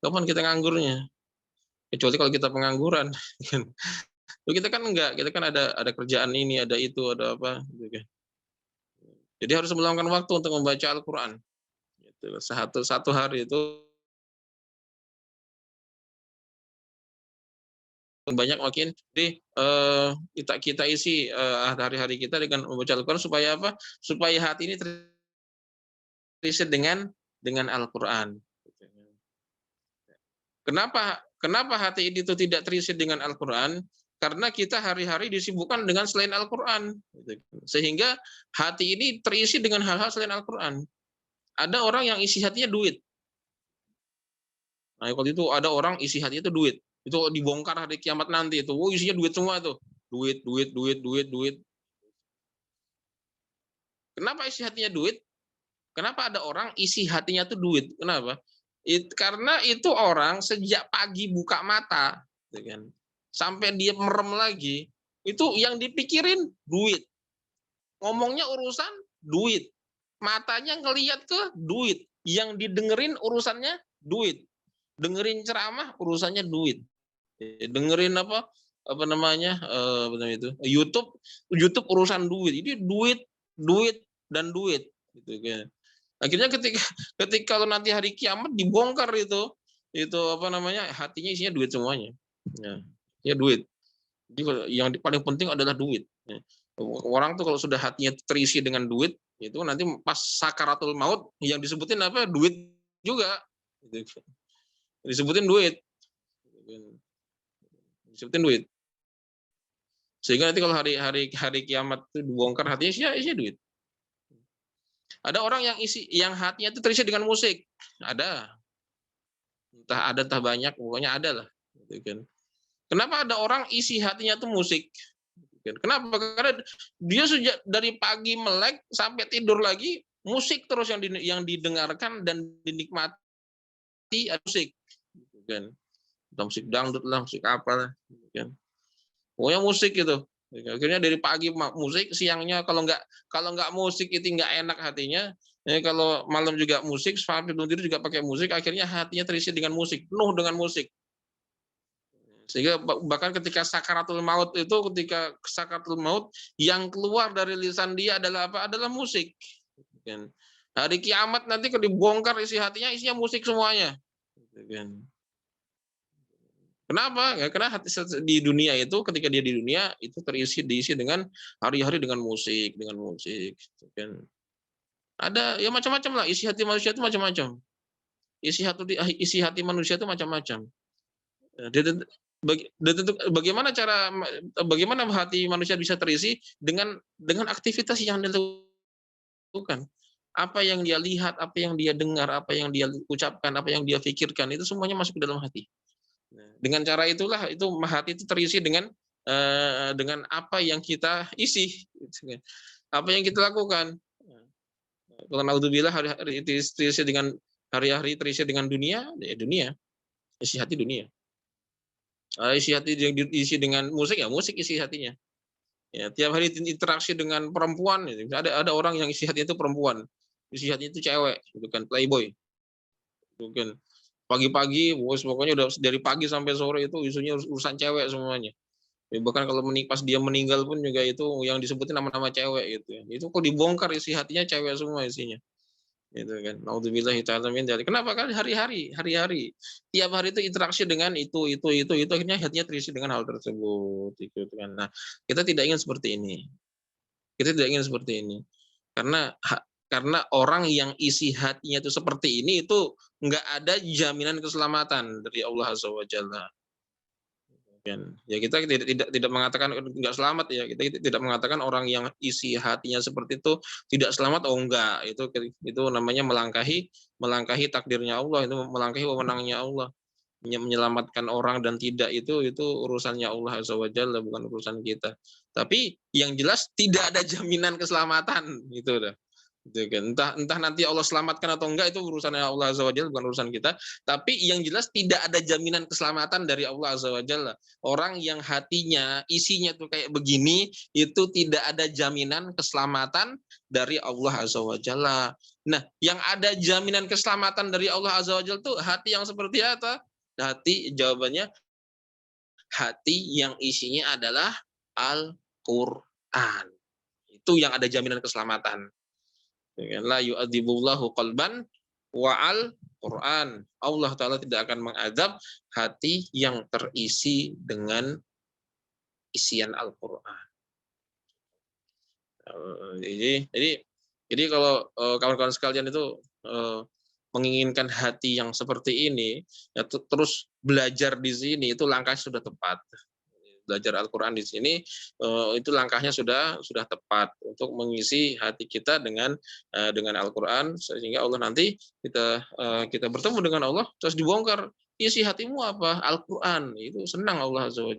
Kapan kita nganggurnya? Kecuali kalau kita pengangguran. Kita kan enggak. Kita kan ada kerjaan ini, ada itu, ada apa. Jadi harus meluangkan waktu untuk membaca Al-Quran. Satu hari itu banyak makin. Jadi kita isi hari-hari kita dengan membaca Al-Quran supaya apa? Supaya hati ini terisi dengan Al-Quran. Kenapa hati ini itu tidak terisi dengan Al-Quran? Karena kita hari-hari disibukkan dengan selain Al-Quran. Sehingga hati ini terisi dengan hal-hal selain Al-Quran. Ada orang yang isi hatinya duit. Nah, waktu itu ada orang isi hatinya itu duit. Itu dibongkar hari kiamat nanti itu. Isinya duit semua itu. Duit. Kenapa isi hatinya duit? Kenapa ada orang isi hatinya itu duit? Kenapa? Karena itu orang sejak pagi buka mata, sampai dia merem lagi, itu yang dipikirin duit. Ngomongnya urusan duit. Matanya ngelihat ke duit. Yang didengerin urusannya duit. Dengerin ceramah urusannya duit. Dengerin apa namanya itu YouTube urusan duit. Jadi duit dan duit, gitu kan. Akhirnya ketika kalau nanti hari kiamat dibongkar itu apa namanya, hatinya isinya duit semuanya. Ya duit. Jadi yang paling penting adalah duit. Orang tuh kalau sudah hatinya terisi dengan duit, itu nanti pas sakaratul maut yang disebutin apa? Duit juga. Disebutin duit. Sehingga nanti kalau hari kiamat itu dibongkar hatinya isinya duit. Ada orang yang hatinya itu terisi dengan musik. Ada. Entah ada entah banyak, pokoknya ada lah. Gitu kan. Kenapa ada orang isi hatinya tuh musik? Kenapa? Karena dia sejak dari pagi melek sampai tidur lagi musik terus yang didengarkan dan dinikmati musik, kan? Musik dangdut lah, musik apa lah, kan? Pokoknya musik gitu. Akhirnya dari pagi musik, siangnya kalau nggak musik itu nggak enak hatinya. Kalau malam juga musik, sampai tidur juga pakai musik, akhirnya hatinya terisi dengan musik, penuh dengan musik. Sehingga bahkan ketika sakaratul maut itu, ketika sakaratul maut, yang keluar dari lisan dia adalah apa? Adalah musik. Kan. Hari kiamat nanti kalau dibongkar isi hatinya, isinya musik semuanya. Kan. Kenapa? Ya, karena hati di dunia itu, ketika dia di dunia itu diisi dengan hari-hari dengan musik, Kan. Ada ya macam-macam lah, isi hati manusia itu macam-macam. Isi hati manusia itu macam-macam. Bagaimana hati manusia bisa terisi dengan aktivitas yang dilakukan, apa yang dia lihat, apa yang dia dengar, apa yang dia ucapkan, apa yang dia pikirkan, itu semuanya masuk ke dalam hati. Dengan cara itulah hati itu terisi dengan apa yang kita isi, apa yang kita lakukan. Kalau naudzubillah hari-hari terisi dengan hari-hari terisi dengan dunia, ya dunia, isi hati dunia. Isi hati yang diisi dengan musik, ya musik isi hatinya. Ya, tiap hari interaksi dengan perempuan, ada orang yang isi hati itu perempuan, isi hati itu cewek, gitu kan, playboy, gitu kan. Pagi-pagi, pokoknya udah dari pagi sampai sore itu isunya urusan cewek semuanya. Ya, bahkan kalau pas dia meninggal pun juga itu yang disebutin nama-nama cewek gitu. Itu kok dibongkar isi hatinya cewek semua isinya. Gitu kan. Naudzubillahi ta'ala min dzalik. Kenapa? Kan hari-hari tiap hari itu interaksi dengan itu akhirnya hatinya terisi dengan hal tersebut gitu kan. Nah, kita tidak ingin seperti ini. Karena orang yang isi hatinya itu seperti ini itu nggak ada jaminan keselamatan dari Allah Azza wa Jalla. Ya, kita tidak mengatakan nggak selamat, ya, kita tidak mengatakan orang yang isi hatinya seperti itu tidak selamat. Oh enggak, itu namanya melangkahi takdirnya Allah, itu melangkahi wewenangnya Allah. Menyelamatkan orang dan tidak, itu urusannya Allah Azza wa Jalla, bukan urusan kita. Tapi yang jelas tidak ada jaminan keselamatan gitu dah. Gitu kan. Entah nanti Allah selamatkan atau enggak, itu urusannya Allah Azza wa Jalla, bukan urusan kita. Tapi yang jelas tidak ada jaminan keselamatan dari Allah Azza wa Jalla. Orang yang hatinya isinya tuh kayak begini, itu tidak ada jaminan keselamatan dari Allah Azza wa Jalla. Nah, yang ada jaminan keselamatan dari Allah Azza wa Jalla tuh hati yang seperti apa? Jawabannya hati yang isinya adalah Al-Qur'an. Itu yang ada jaminan keselamatan. La yu'adzibullahu qalban wa'al Quran. Allah Ta'ala tidak akan mengadab hati yang terisi dengan isian Al-Quran. Jadi kalau kawan-kawan sekalian itu menginginkan hati yang seperti ini, ya terus belajar di sini, itu langkah sudah tepat. Belajar Al-Quran di sini itu langkahnya sudah tepat untuk mengisi hati kita dengan Al-Quran, sehingga Allah nanti kita bertemu dengan Allah terus dibongkar isi hatimu apa, Al-Quran, itu senang Allah Azza wa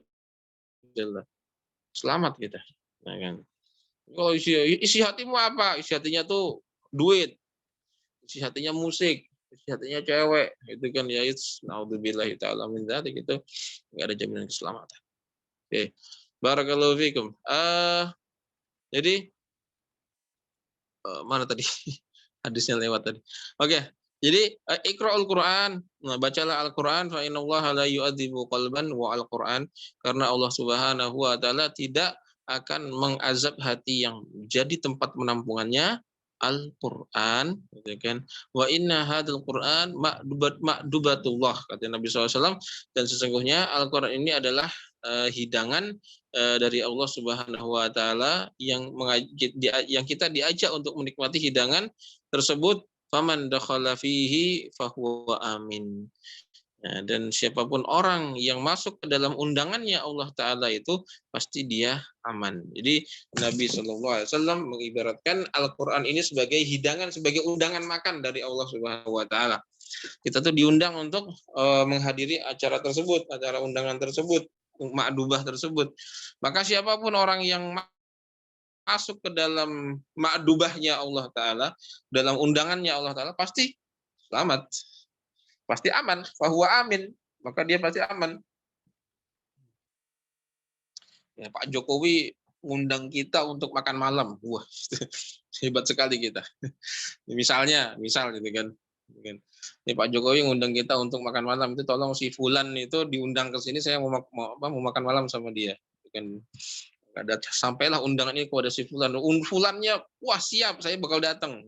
Jalla, selamat kita. Nah, kan. Kalau isi hatimu apa, isi hatinya tuh duit, isi hatinya musik, isi hatinya cewek, itu kan ya, naudzubillahi ta'ala min dzalik, itu nggak ada jaminan keselamatan. Oke, barakallahu fikum. Jadi mana tadi hadisnya lewat tadi. Oke, jadi iqra'ul Qur'an, nah, bacalah Al-Qur'an, fa innallaha la yu'adzibu qalban wa al-Qur'an, karena Allah Subhanahu wa taala tidak akan mengazab hati yang jadi tempat penampungannya Al-Qur'an, gitu kan. Wa inna hadzal Qur'an ma'dubatullah, kata Nabi SAW, dan sesungguhnya Al-Qur'an ini adalah hidangan dari Allah Subhanahu wa taala yang kita diajak untuk menikmati hidangan tersebut. Faman dakhala fihi fahuwa amin. Nah, dan siapapun orang yang masuk ke dalam undangannya Allah Ta'ala itu pasti dia aman. Jadi Nabi SAW mengibaratkan Al-Quran ini sebagai hidangan, sebagai undangan makan dari Allah Subhanahu Wa Ta'ala. Kita tuh diundang untuk menghadiri acara tersebut, acara undangan tersebut. ma'dubah tersebut. Maka siapapun orang yang masuk ke dalam ma'dubahnya Allah Ta'ala, dalam undangannya Allah Ta'ala, pasti selamat, pasti aman, fahuwa amin, maka dia pasti aman. Ya, Pak Jokowi ngundang kita untuk makan malam, wah hebat sekali kita. Misal gitu kan. Ini Pak Jokowi ngundang kita untuk makan malam, itu tolong si Fulan itu diundang ke sini, saya mau makan malam sama dia. Kan ada sampailah undangan ini kepada si Fulan. Fulannya, wah siap, saya bakal datang.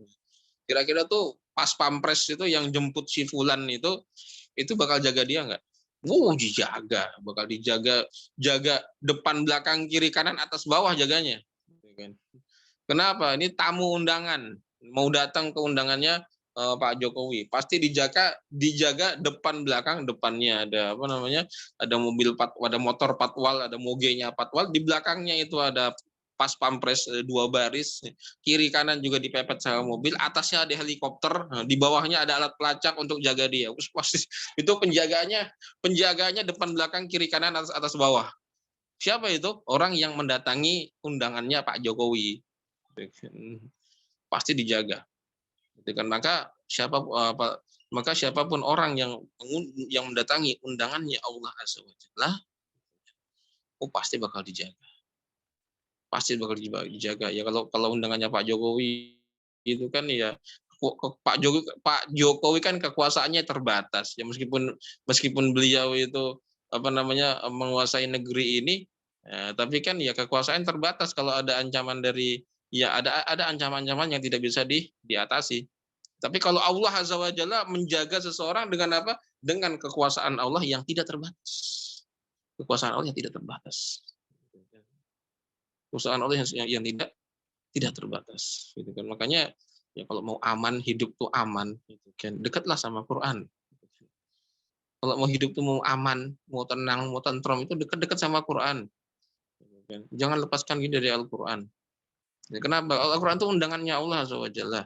Kira-kira tuh pas pampres itu yang jemput si Fulan itu bakal jaga dia nggak? Dijaga, bakal dijaga, jaga depan, belakang, kiri, kanan, atas, bawah jaganya. Kenapa? Ini tamu undangan, mau datang ke undangannya Pak Jokowi, pasti dijaga depan, belakang. Depannya ada apa namanya? Ada mobil ada motor patwal, ada mogenya patwal, di belakangnya itu ada pas pampres 2 baris, kiri kanan juga dipepet sama mobil, atasnya ada helikopter, di bawahnya ada alat pelacak untuk jaga dia. Pasti itu penjaganya depan, belakang, kiri, kanan, atas, bawah. Siapa itu? Orang yang mendatangi undangannya Pak Jokowi. Pasti dijaga. Maka siapapun orang yang mendatangi undangannya Allah Azza wa Jalla, pasti bakal dijaga. Pasti bakal dijaga. Ya kalau undangannya Pak Jokowi itu kan ya, Pak Jokowi kan kekuasaannya terbatas. Ya meskipun beliau itu apa namanya menguasai negeri ini, tapi kan ya kekuasaan terbatas. Kalau ada ancaman dari, ya ada ancaman-ancaman yang tidak bisa diatasi. Tapi kalau Allah Azza wa Jalla menjaga seseorang dengan apa? Dengan kekuasaan Allah yang tidak terbatas. Kekuasaan Allah yang tidak terbatas. Kekuasaan Allah yang tidak terbatas. Gitu kan. Makanya ya kalau mau aman, hidup tuh aman, gitu kan, dekatlah sama Quran. Kalau mau hidup tuh mau aman, mau tenang, mau tentram, itu dekat-dekat sama Quran. Gitu kan. Jangan lepaskan diri dari Al-Quran. Ya, kenapa? Al-Quran itu undangannya Allah Azza wa Jalla.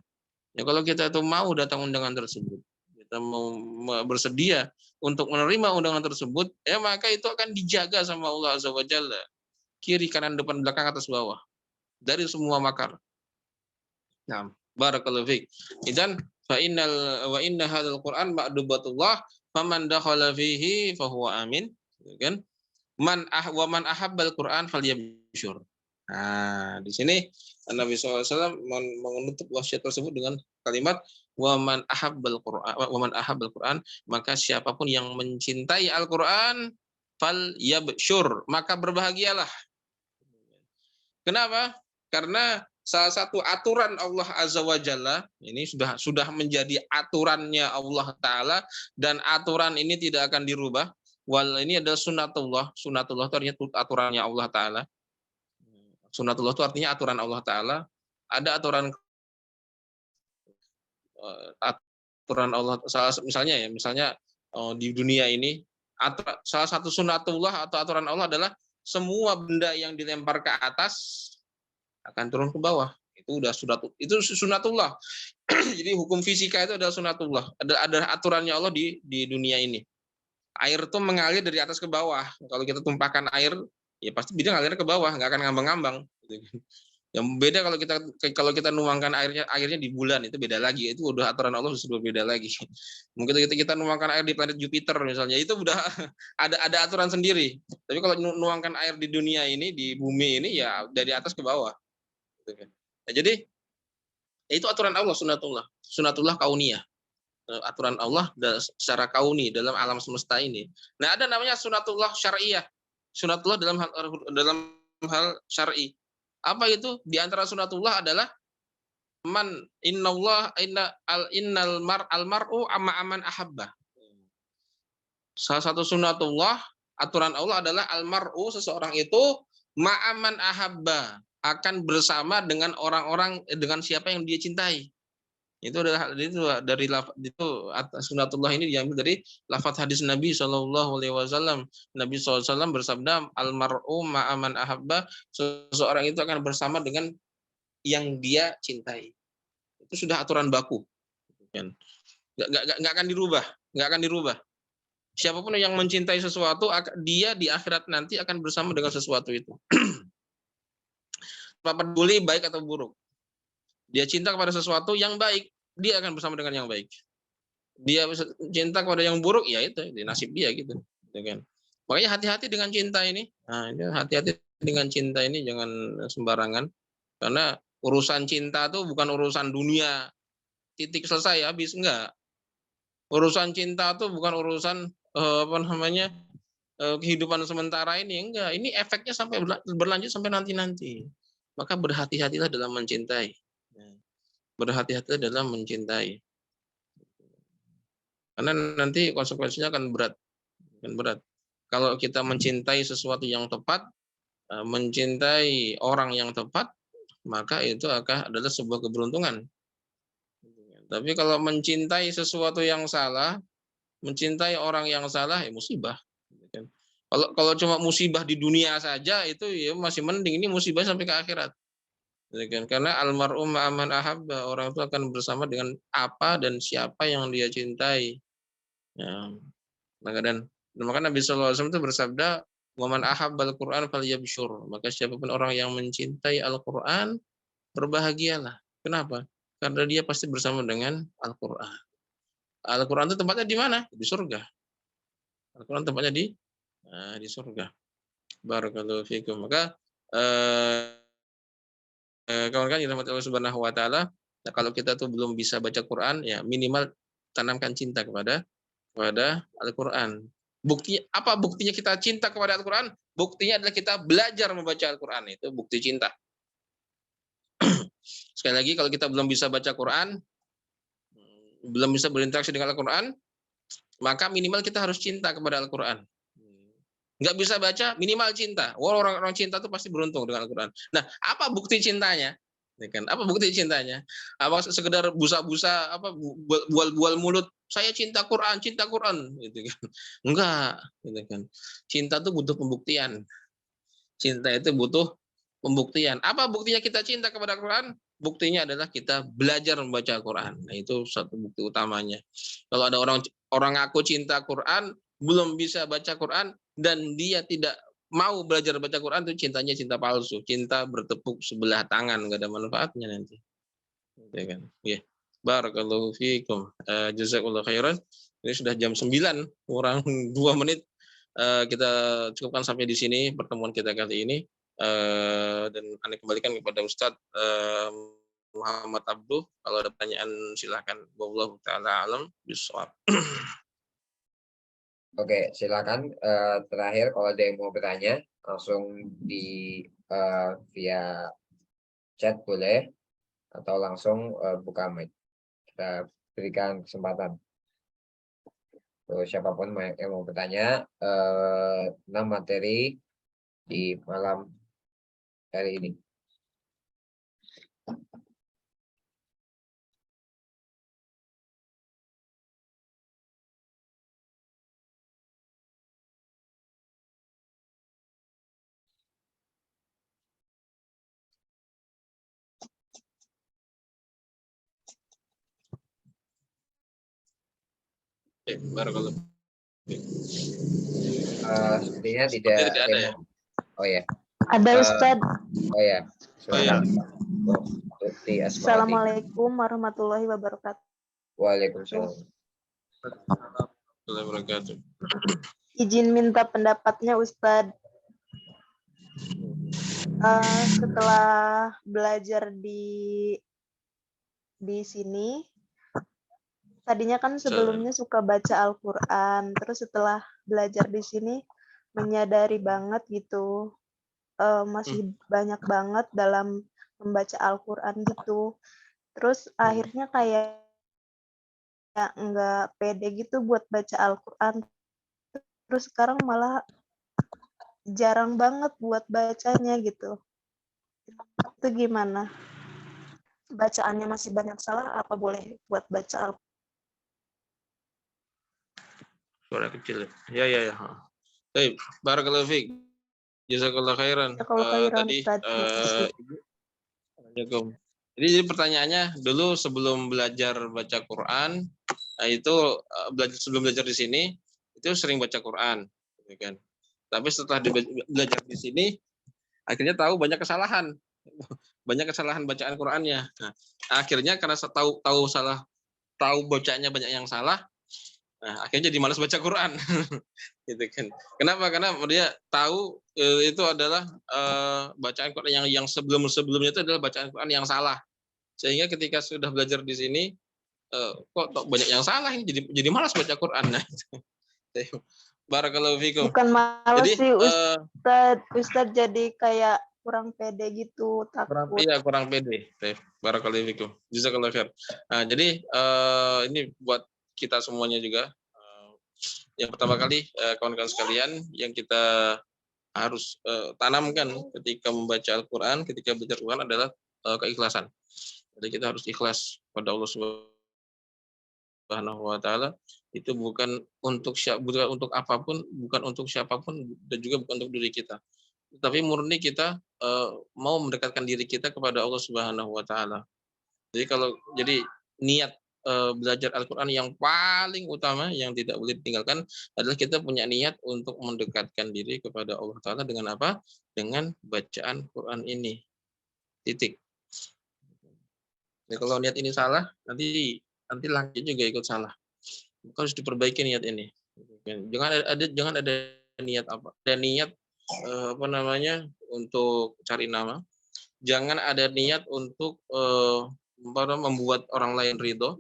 Ya kalau kita itu mau datang undangan tersebut, kita mau bersedia untuk menerima undangan tersebut, ya maka itu akan dijaga sama Allah Azza wa Jalla. Kiri, kanan, depan, belakang, atas, bawah. Dari semua makar. Nah, barakallahu fiik. Idzan fa inna hadzal Qur'an ma'dubatullah faman dakhala fihi fahuwa amin. Kan? Man ahabbal Qur'an falyabshur. Nah, di sini Nabi SAW menutup wasiat tersebut dengan kalimat waman ahabbal Qur'an, maka siapapun yang mencintai Al-Qur'an falyabshur, maka berbahagialah. Kenapa? Karena salah satu aturan Allah Azza wa Jalla ini sudah menjadi aturannya Allah Ta'ala, dan aturan ini tidak akan dirubah. Ini adalah sunnatullah. Sunnatullah itu artinya aturannya Allah Ta'ala. Sunnatullah itu artinya aturan Allah Ta'ala. Ada aturan Allah, misalnya di dunia ini, salah satu sunnatullah atau aturan Allah adalah semua benda yang dilempar ke atas akan turun ke bawah. Itu sunnatullah. Jadi hukum fisika itu adalah sunnatullah. Ada aturannya Allah di dunia ini. Air itu mengalir dari atas ke bawah. Kalau kita tumpahkan air, ya pasti dia ngalir ke bawah, nggak akan ngambang-ngambang. Yang beda kalau kita nuangkan airnya di bulan, itu beda lagi. Itu udah aturan Allah sudah beda lagi. Mungkin kita nuangkan air di planet Jupiter misalnya, itu udah ada aturan sendiri. Tapi kalau nuangkan air di dunia ini, di bumi ini, ya dari atas ke bawah. Nah, jadi itu aturan Allah, sunnatullah kauniyah. Aturan Allah secara kauni dalam alam semesta ini. Nah, ada namanya sunnatullah syariah. Sunnatullah dalam hal syar'i. Apa itu? Di antara sunnatullah adalah innal mar'u amma aman ahabba. Salah satu sunnatullah, aturan Allah adalah al-mar'u, seseorang itu ma'aman ahabba, akan bersama dengan orang-orang, dengan siapa yang dia cintai. Itu dari sunnatullah ini diambil dari lafaz hadis Nabi SAW. Nabi SAW bersabda, al-mar'u ma'aman ahabba, seseorang itu akan bersama dengan yang dia cintai. Itu sudah aturan baku. Nggak akan dirubah. Siapapun yang mencintai sesuatu, dia di akhirat nanti akan bersama dengan sesuatu itu. Tanpa peduli baik atau buruk. Dia cinta kepada sesuatu yang baik, dia akan bersama dengan yang baik. Dia cinta kepada yang buruk, ya itu di nasib dia gitu. Makanya hati-hati dengan cinta ini. Nah, hati-hati dengan cinta ini, jangan sembarangan. Karena urusan cinta itu bukan urusan dunia, titik selesai habis, enggak. Urusan cinta itu bukan urusan kehidupan sementara ini, enggak. Ini efeknya sampai berlanjut sampai nanti-nanti. Maka berhati-hatilah dalam mencintai. Berhati-hatilah dalam mencintai. Karena nanti konsekuensinya akan berat. Kalau kita mencintai sesuatu yang tepat, mencintai orang yang tepat, maka itu adalah sebuah keberuntungan. Tapi kalau mencintai sesuatu yang salah, mencintai orang yang salah, ya musibah. Kalau cuma musibah di dunia saja itu ya masih mending, ini musibah sampai ke akhirat. Karena almarhum ma'aman ahabba, orang itu akan bersama dengan apa dan siapa yang dia cintai. Ya. Maka Nabi SAW itu bersabda, "Waman ahabbal Qur'an falyabsyur." Maka siapapun orang yang mencintai Al-Qur'an, berbahagialah. Kenapa? Karena dia pasti bersama dengan Al-Qur'an. Al-Qur'an itu tempatnya di mana? Di surga. Al-Qur'an tempatnya di surga. Barakallahu fikum. Maka kawan-kawan yang dirahmati Allah Subhanahu wa taala, nah kalau kita tuh belum bisa baca Quran, ya minimal tanamkan cinta kepada Al-Qur'an. Apa buktinya kita cinta kepada Al-Qur'an? Buktinya adalah kita belajar membaca Al-Qur'an, itu bukti cinta. Sekali lagi, kalau kita belum bisa baca Quran, belum bisa berinteraksi dengan Al-Quran, maka minimal kita harus cinta kepada Al-Quran. Nggak bisa baca, minimal cinta. Orang-orang cinta itu pasti beruntung dengan Al-Quran. Nah, apa bukti cintanya? Apa bukti cintanya? Apa sekedar busa-busa, bual-bual mulut, saya cinta Quran, gitu kan? Enggak, gitu kan? Cinta itu butuh pembuktian. Cinta itu butuh pembuktian. Apa buktinya kita cinta kepada Al-Quran? Buktinya adalah kita belajar membaca Al-Quran. Nah, itu satu bukti utamanya. Kalau ada orang aku cinta Quran, belum bisa baca Quran, dan dia tidak mau belajar baca Quran, itu cintanya cinta palsu. Cinta bertepuk sebelah tangan, nggak ada manfaatnya nanti. Ya kan? Ya. Barakallahu fiikum. Jazakallahu khairan. Ini sudah jam 9, kurang 2 menit. Kita cukupkan sampai di sini pertemuan kita kali ini. Dan Anda kembalikan kepada Ustadz Muhammad Abduh. Kalau ada pertanyaan silakan. Wallahu taala alam bisawab. Oke, silakan. Terakhir kalau ada yang mau bertanya langsung di via chat boleh, atau langsung buka mic. Kita berikan kesempatan. Siapapun yang mau bertanya tentang materi di malam hari ini. Barakallahu. Sepertinya tidak ada ya. Oh ya. Ada Ustadz. Oh ya. Silakan. Assalamualaikum warahmatullahi wabarakatuh. Waalaikumsalam. Warahmatullahi wabarakatuh. Izin minta pendapatnya Ustadz. Setelah belajar di sini, tadinya kan sebelumnya suka baca Al-Quran, terus setelah belajar di sini menyadari banget gitu, masih banyak banget dalam membaca Al-Quran gitu. Terus akhirnya kayak nggak pede gitu buat baca Al-Quran. Terus sekarang malah jarang banget buat bacanya gitu. Itu gimana? Bacaannya masih banyak salah, apa boleh buat baca Al-Quran? Suara kecil. Ya. Baik, barakallahu fiik. Jazakallahu khairan. Tadi Assalamualaikum. Jadi pertanyaannya dulu sebelum belajar baca Quran, itu sebelum belajar di sini itu sering baca Quran, gitu kan. Tapi setelah belajar di sini, akhirnya tahu banyak kesalahan, banyak kesalahan bacaan Qurannya. Nah, akhirnya karena tahu bacanya banyak yang salah, nah, akhirnya jadi malas baca Quran, gitu kan. Kenapa? Karena dia tahu itu adalah bacaan Quran yang sebelumnya itu adalah bacaan Quran yang salah. Sehingga ketika sudah belajar di sini, kok banyak yang salah ini, jadi malas baca Quran. Nah, barakallahu fikum. Bukan malas Jadi sih Ustadz jadi kayak kurang pede gitu, takut. kurang pede. Barakallahu fikum. Jazakallahu khair. Nah, jadi ini buat kita semuanya juga. Yang pertama kali kawan-kawan sekalian yang kita harus tanamkan ketika membaca Al-Qur'an, ketika belajar Quran adalah keikhlasan. Jadi kita harus ikhlas pada Allah Subhanahu wa taala, itu bukan untuk apapun, bukan untuk siapapun, dan juga bukan untuk diri kita. Tapi murni kita mau mendekatkan diri kita kepada Allah Subhanahu wa taala. Jadi niat belajar Al-Qur'an yang paling utama yang tidak boleh ditinggalkan adalah kita punya niat untuk mendekatkan diri kepada Allah taala dengan apa? Dengan bacaan Quran ini. Titik. Jadi kalau niat ini salah, nanti langkah juga ikut salah. Harus diperbaiki niat ini. Jangan ada niat untuk cari nama. Jangan ada niat untuk membuat orang lain ridho,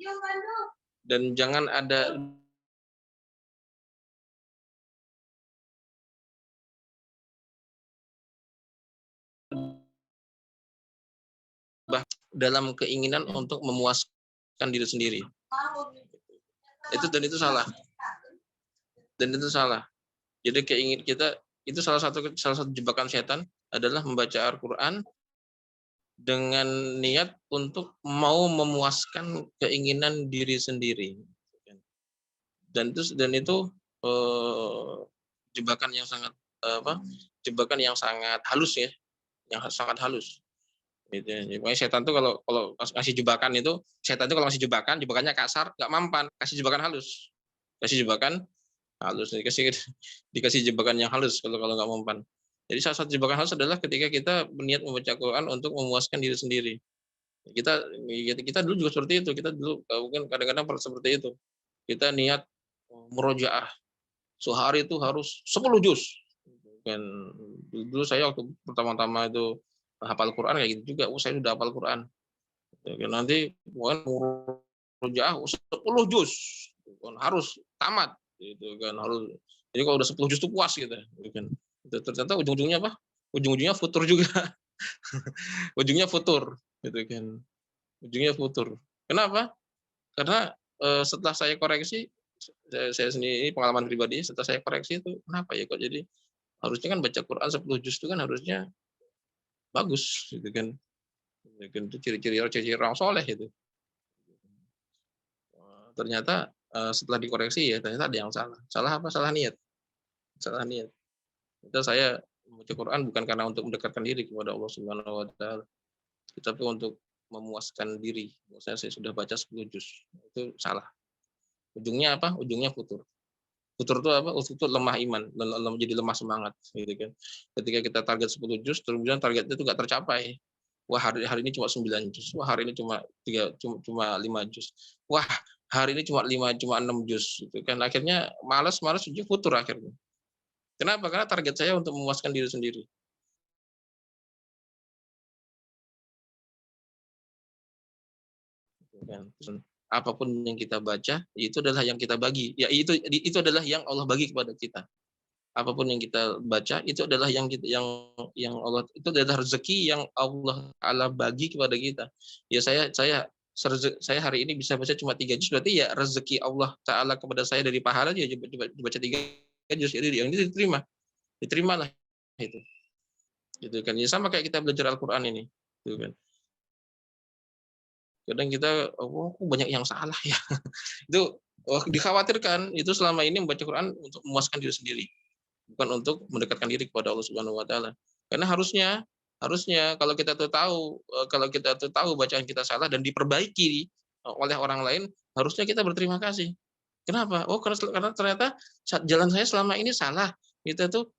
dan jangan ada dalam keinginan untuk memuaskan diri sendiri. Itu salah. Jadi keinginan kita itu salah satu jebakan setan adalah membaca Al-Qur'an dengan niat untuk mau memuaskan keinginan diri sendiri. Dan itu jebakan yang sangat halus ya, yang sangat halus. Gitu. Pokoknya setan tuh kalau kasih jebakan itu, jebakannya kasar, nggak mampan, kasih jebakan halus. Dikasih jebakan yang halus kalau nggak mempan. Jadi salah satu jebakan halus adalah ketika kita berniat membaca Quran untuk memuaskan diri sendiri. Kita dulu juga seperti itu. Kita dulu mungkin kadang-kadang seperti itu. Kita niat murojaah. Sehari itu harus 10 juz. Dan dulu saya waktu pertama-tama itu hafal Quran kayak gitu juga. Saya sudah hafal Quran. Nanti murojaah 10 juz. Harus tamat. Gitu kan, harus. Jadi kalau udah 10 juz itu puas gitu kan. Ternyata ujung-ujungnya apa? Ujung-ujungnya futur juga. Ujungnya futur gitu kan. Ujungnya futur. Kenapa? Karena setelah saya koreksi, saya sendiri pengalaman pribadi, setelah saya koreksi itu kenapa ya kok jadi harusnya kan baca Quran 10 juz itu kan harusnya bagus gitu kan. Itu ciri-ciri orang soleh itu. Ternyata setelah dikoreksi ya ternyata ada yang salah. Salah apa? Salah niat. Itu saya membaca Quran bukan karena untuk mendekatkan diri kepada Allah Subhanahu wa taala, tapi untuk memuaskan diri. Saya sudah baca 10 juz. Itu salah. Ujungnya apa? Ujungnya futur. Futur itu apa? Futur lemah iman, jadi lemah semangat gitu kan. Ketika kita target 10 juz, kemudian targetnya itu enggak tercapai. Wah, hari ini cuma 9 juz. Wah, hari ini cuma 5 juz. Wah, hari ini cuma 6 juz gitu kan. Akhirnya malas ujung futur akhirnya. Kenapa? Karena target saya untuk memuaskan diri sendiri. Apapun yang kita baca, itu adalah yang kita bagi. Ya itu adalah yang Allah bagi kepada kita. Apapun yang kita baca, itu adalah yang Allah, itu adalah rezeki yang Allah Taala bagi kepada kita. Ya saya hari ini bisa baca cuma 3 juz, berarti ya rezeki Allah Taala kepada saya dari pahala dia baca 3 juz, jadi yang ini diterimalah itu. Gitu kan. Ya sama kayak kita belajar Al-Qur'an ini, gitu kan. Kadang kita banyak yang salah ya. Itu dikhawatirkan itu selama ini membaca Quran untuk memuaskan diri sendiri, bukan untuk mendekatkan diri kepada Allah Subhanahu wa taala. Karena harusnya kalau kita tahu bacaan kita salah dan diperbaiki oleh orang lain, harusnya kita berterima kasih. Kenapa? Oh, karena ternyata jalan saya selama ini salah. Kita tuh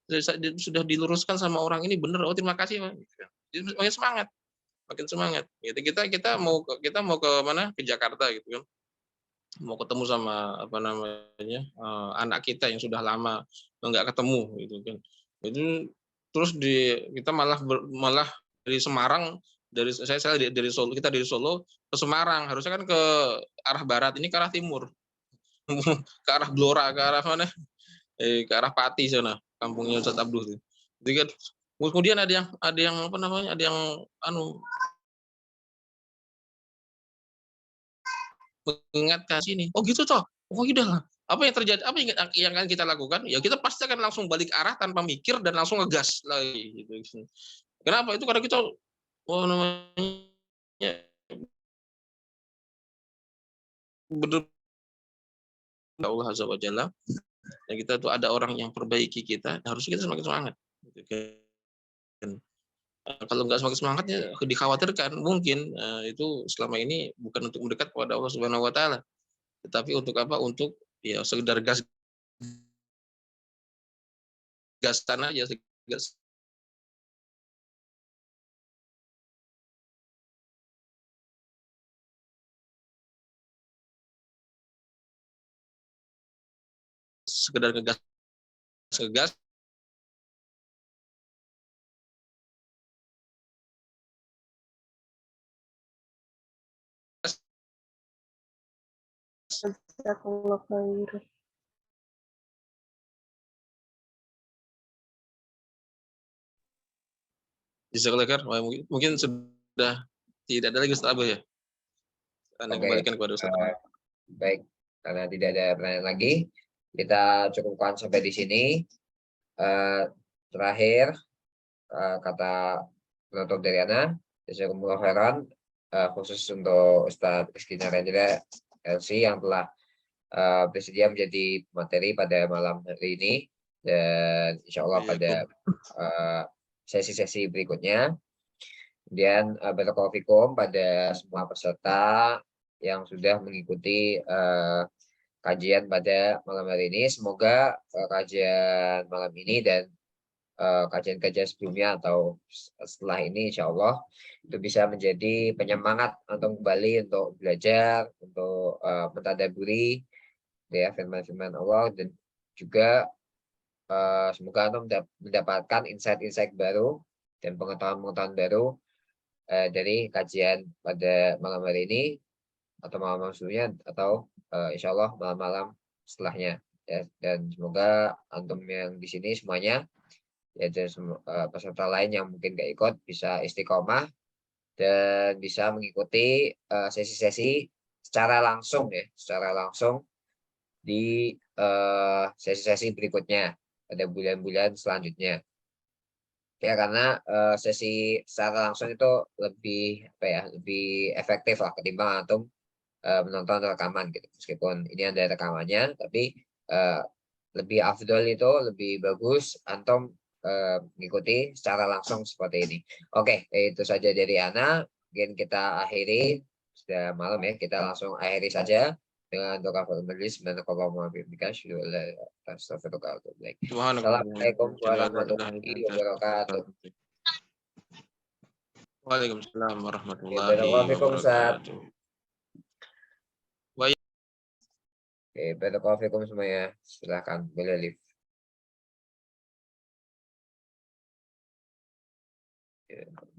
sudah diluruskan sama orang ini benar. Oh, terima kasih, Pak. Jadi makin semangat. Gitu. Kita mau ke mana? Ke Jakarta gitu kan. Mau ketemu sama apa namanya? Anak kita yang sudah lama nggak ketemu gitu kan. Itu terus kita malah dari Semarang, saya dari Solo, kita dari Solo ke Semarang, harusnya kan ke arah barat, ini ke arah timur. Ke arah Blora, ke arah mana? Ke arah Pati sana, kampungnya Ustaz Abdul. Jadi kan kemudian ada yang apa namanya? Ada yang mengingatkan sini. Oh gitu toh. Oh udahlah. Apa yang terjadi? Apa yang akan kita lakukan? Ya kita pasti akan langsung balik arah tanpa mikir dan langsung ngegas lagi gitu. Kenapa? Itu karena kita namanya benar Allah Azza wa Jalla, dan kita tuh ada orang yang perbaiki kita, harusnya kita semakin semangat. Gitu kan. Kalau nggak semakin semangat ya dikhawatirkan mungkin itu selama ini bukan untuk mendekat kepada Allah Subhanahu Wa Taala, tetapi untuk apa? Untuk ya sekedar gasan aja, gas. Sekedar ngegas Jazakallah khair. mungkin sudah tidak ada lagi Ustaz Abdul ya. Anda Oke, kembalikan kepada Ustaz. baik. Karena tidak ada pertanyaan lagi, kita cukupkan sampai di sini. Terakhir, kata penutup dari Ana, jazakumullah khairan, khusus untuk Ustadz Rizky Narendra LC yang telah bersedia menjadi materi pada malam hari ini, dan insya Allah pada sesi-sesi berikutnya. Kemudian barakallahu fikum pada semua peserta yang sudah mengikuti kajian pada malam hari ini. Semoga kajian malam ini dan kajian-kajian sebelumnya atau setelah ini insya Allah itu bisa menjadi penyemangat untuk kembali untuk belajar, untuk mentadaburi ya firman-firman Allah, dan juga semoga Anda mendapatkan insight-insight baru dan pengetahuan-pengetahuan baru dari kajian pada malam hari ini atau malam-malam sebelumnya atau insya Allah malam-malam setelahnya ya. Dan semoga antum yang di sini semuanya ya, dan peserta lain yang mungkin gak ikut bisa istiqomah dan bisa mengikuti sesi-sesi secara langsung ya, secara langsung di sesi-sesi berikutnya pada bulan-bulan selanjutnya ya, karena sesi secara langsung itu lebih apa ya, lebih efektif lah ketimbang antum menonton rekaman gitu. Meskipun ini ada rekamannya, tapi lebih afdol, itu lebih bagus antum mengikuti secara langsung seperti ini. Oke, itu saja dari Ana. Mungkin kita akhiri, sudah malam ya, kita langsung akhiri saja dengan doa majelis. Assalamualaikum warahmatullahi wabarakatuh. Waalaikumsalam warahmatullahi Barakallahu wabarakatuh. Oke, barakallahu semuanya. Silakan boleh live. Yeah.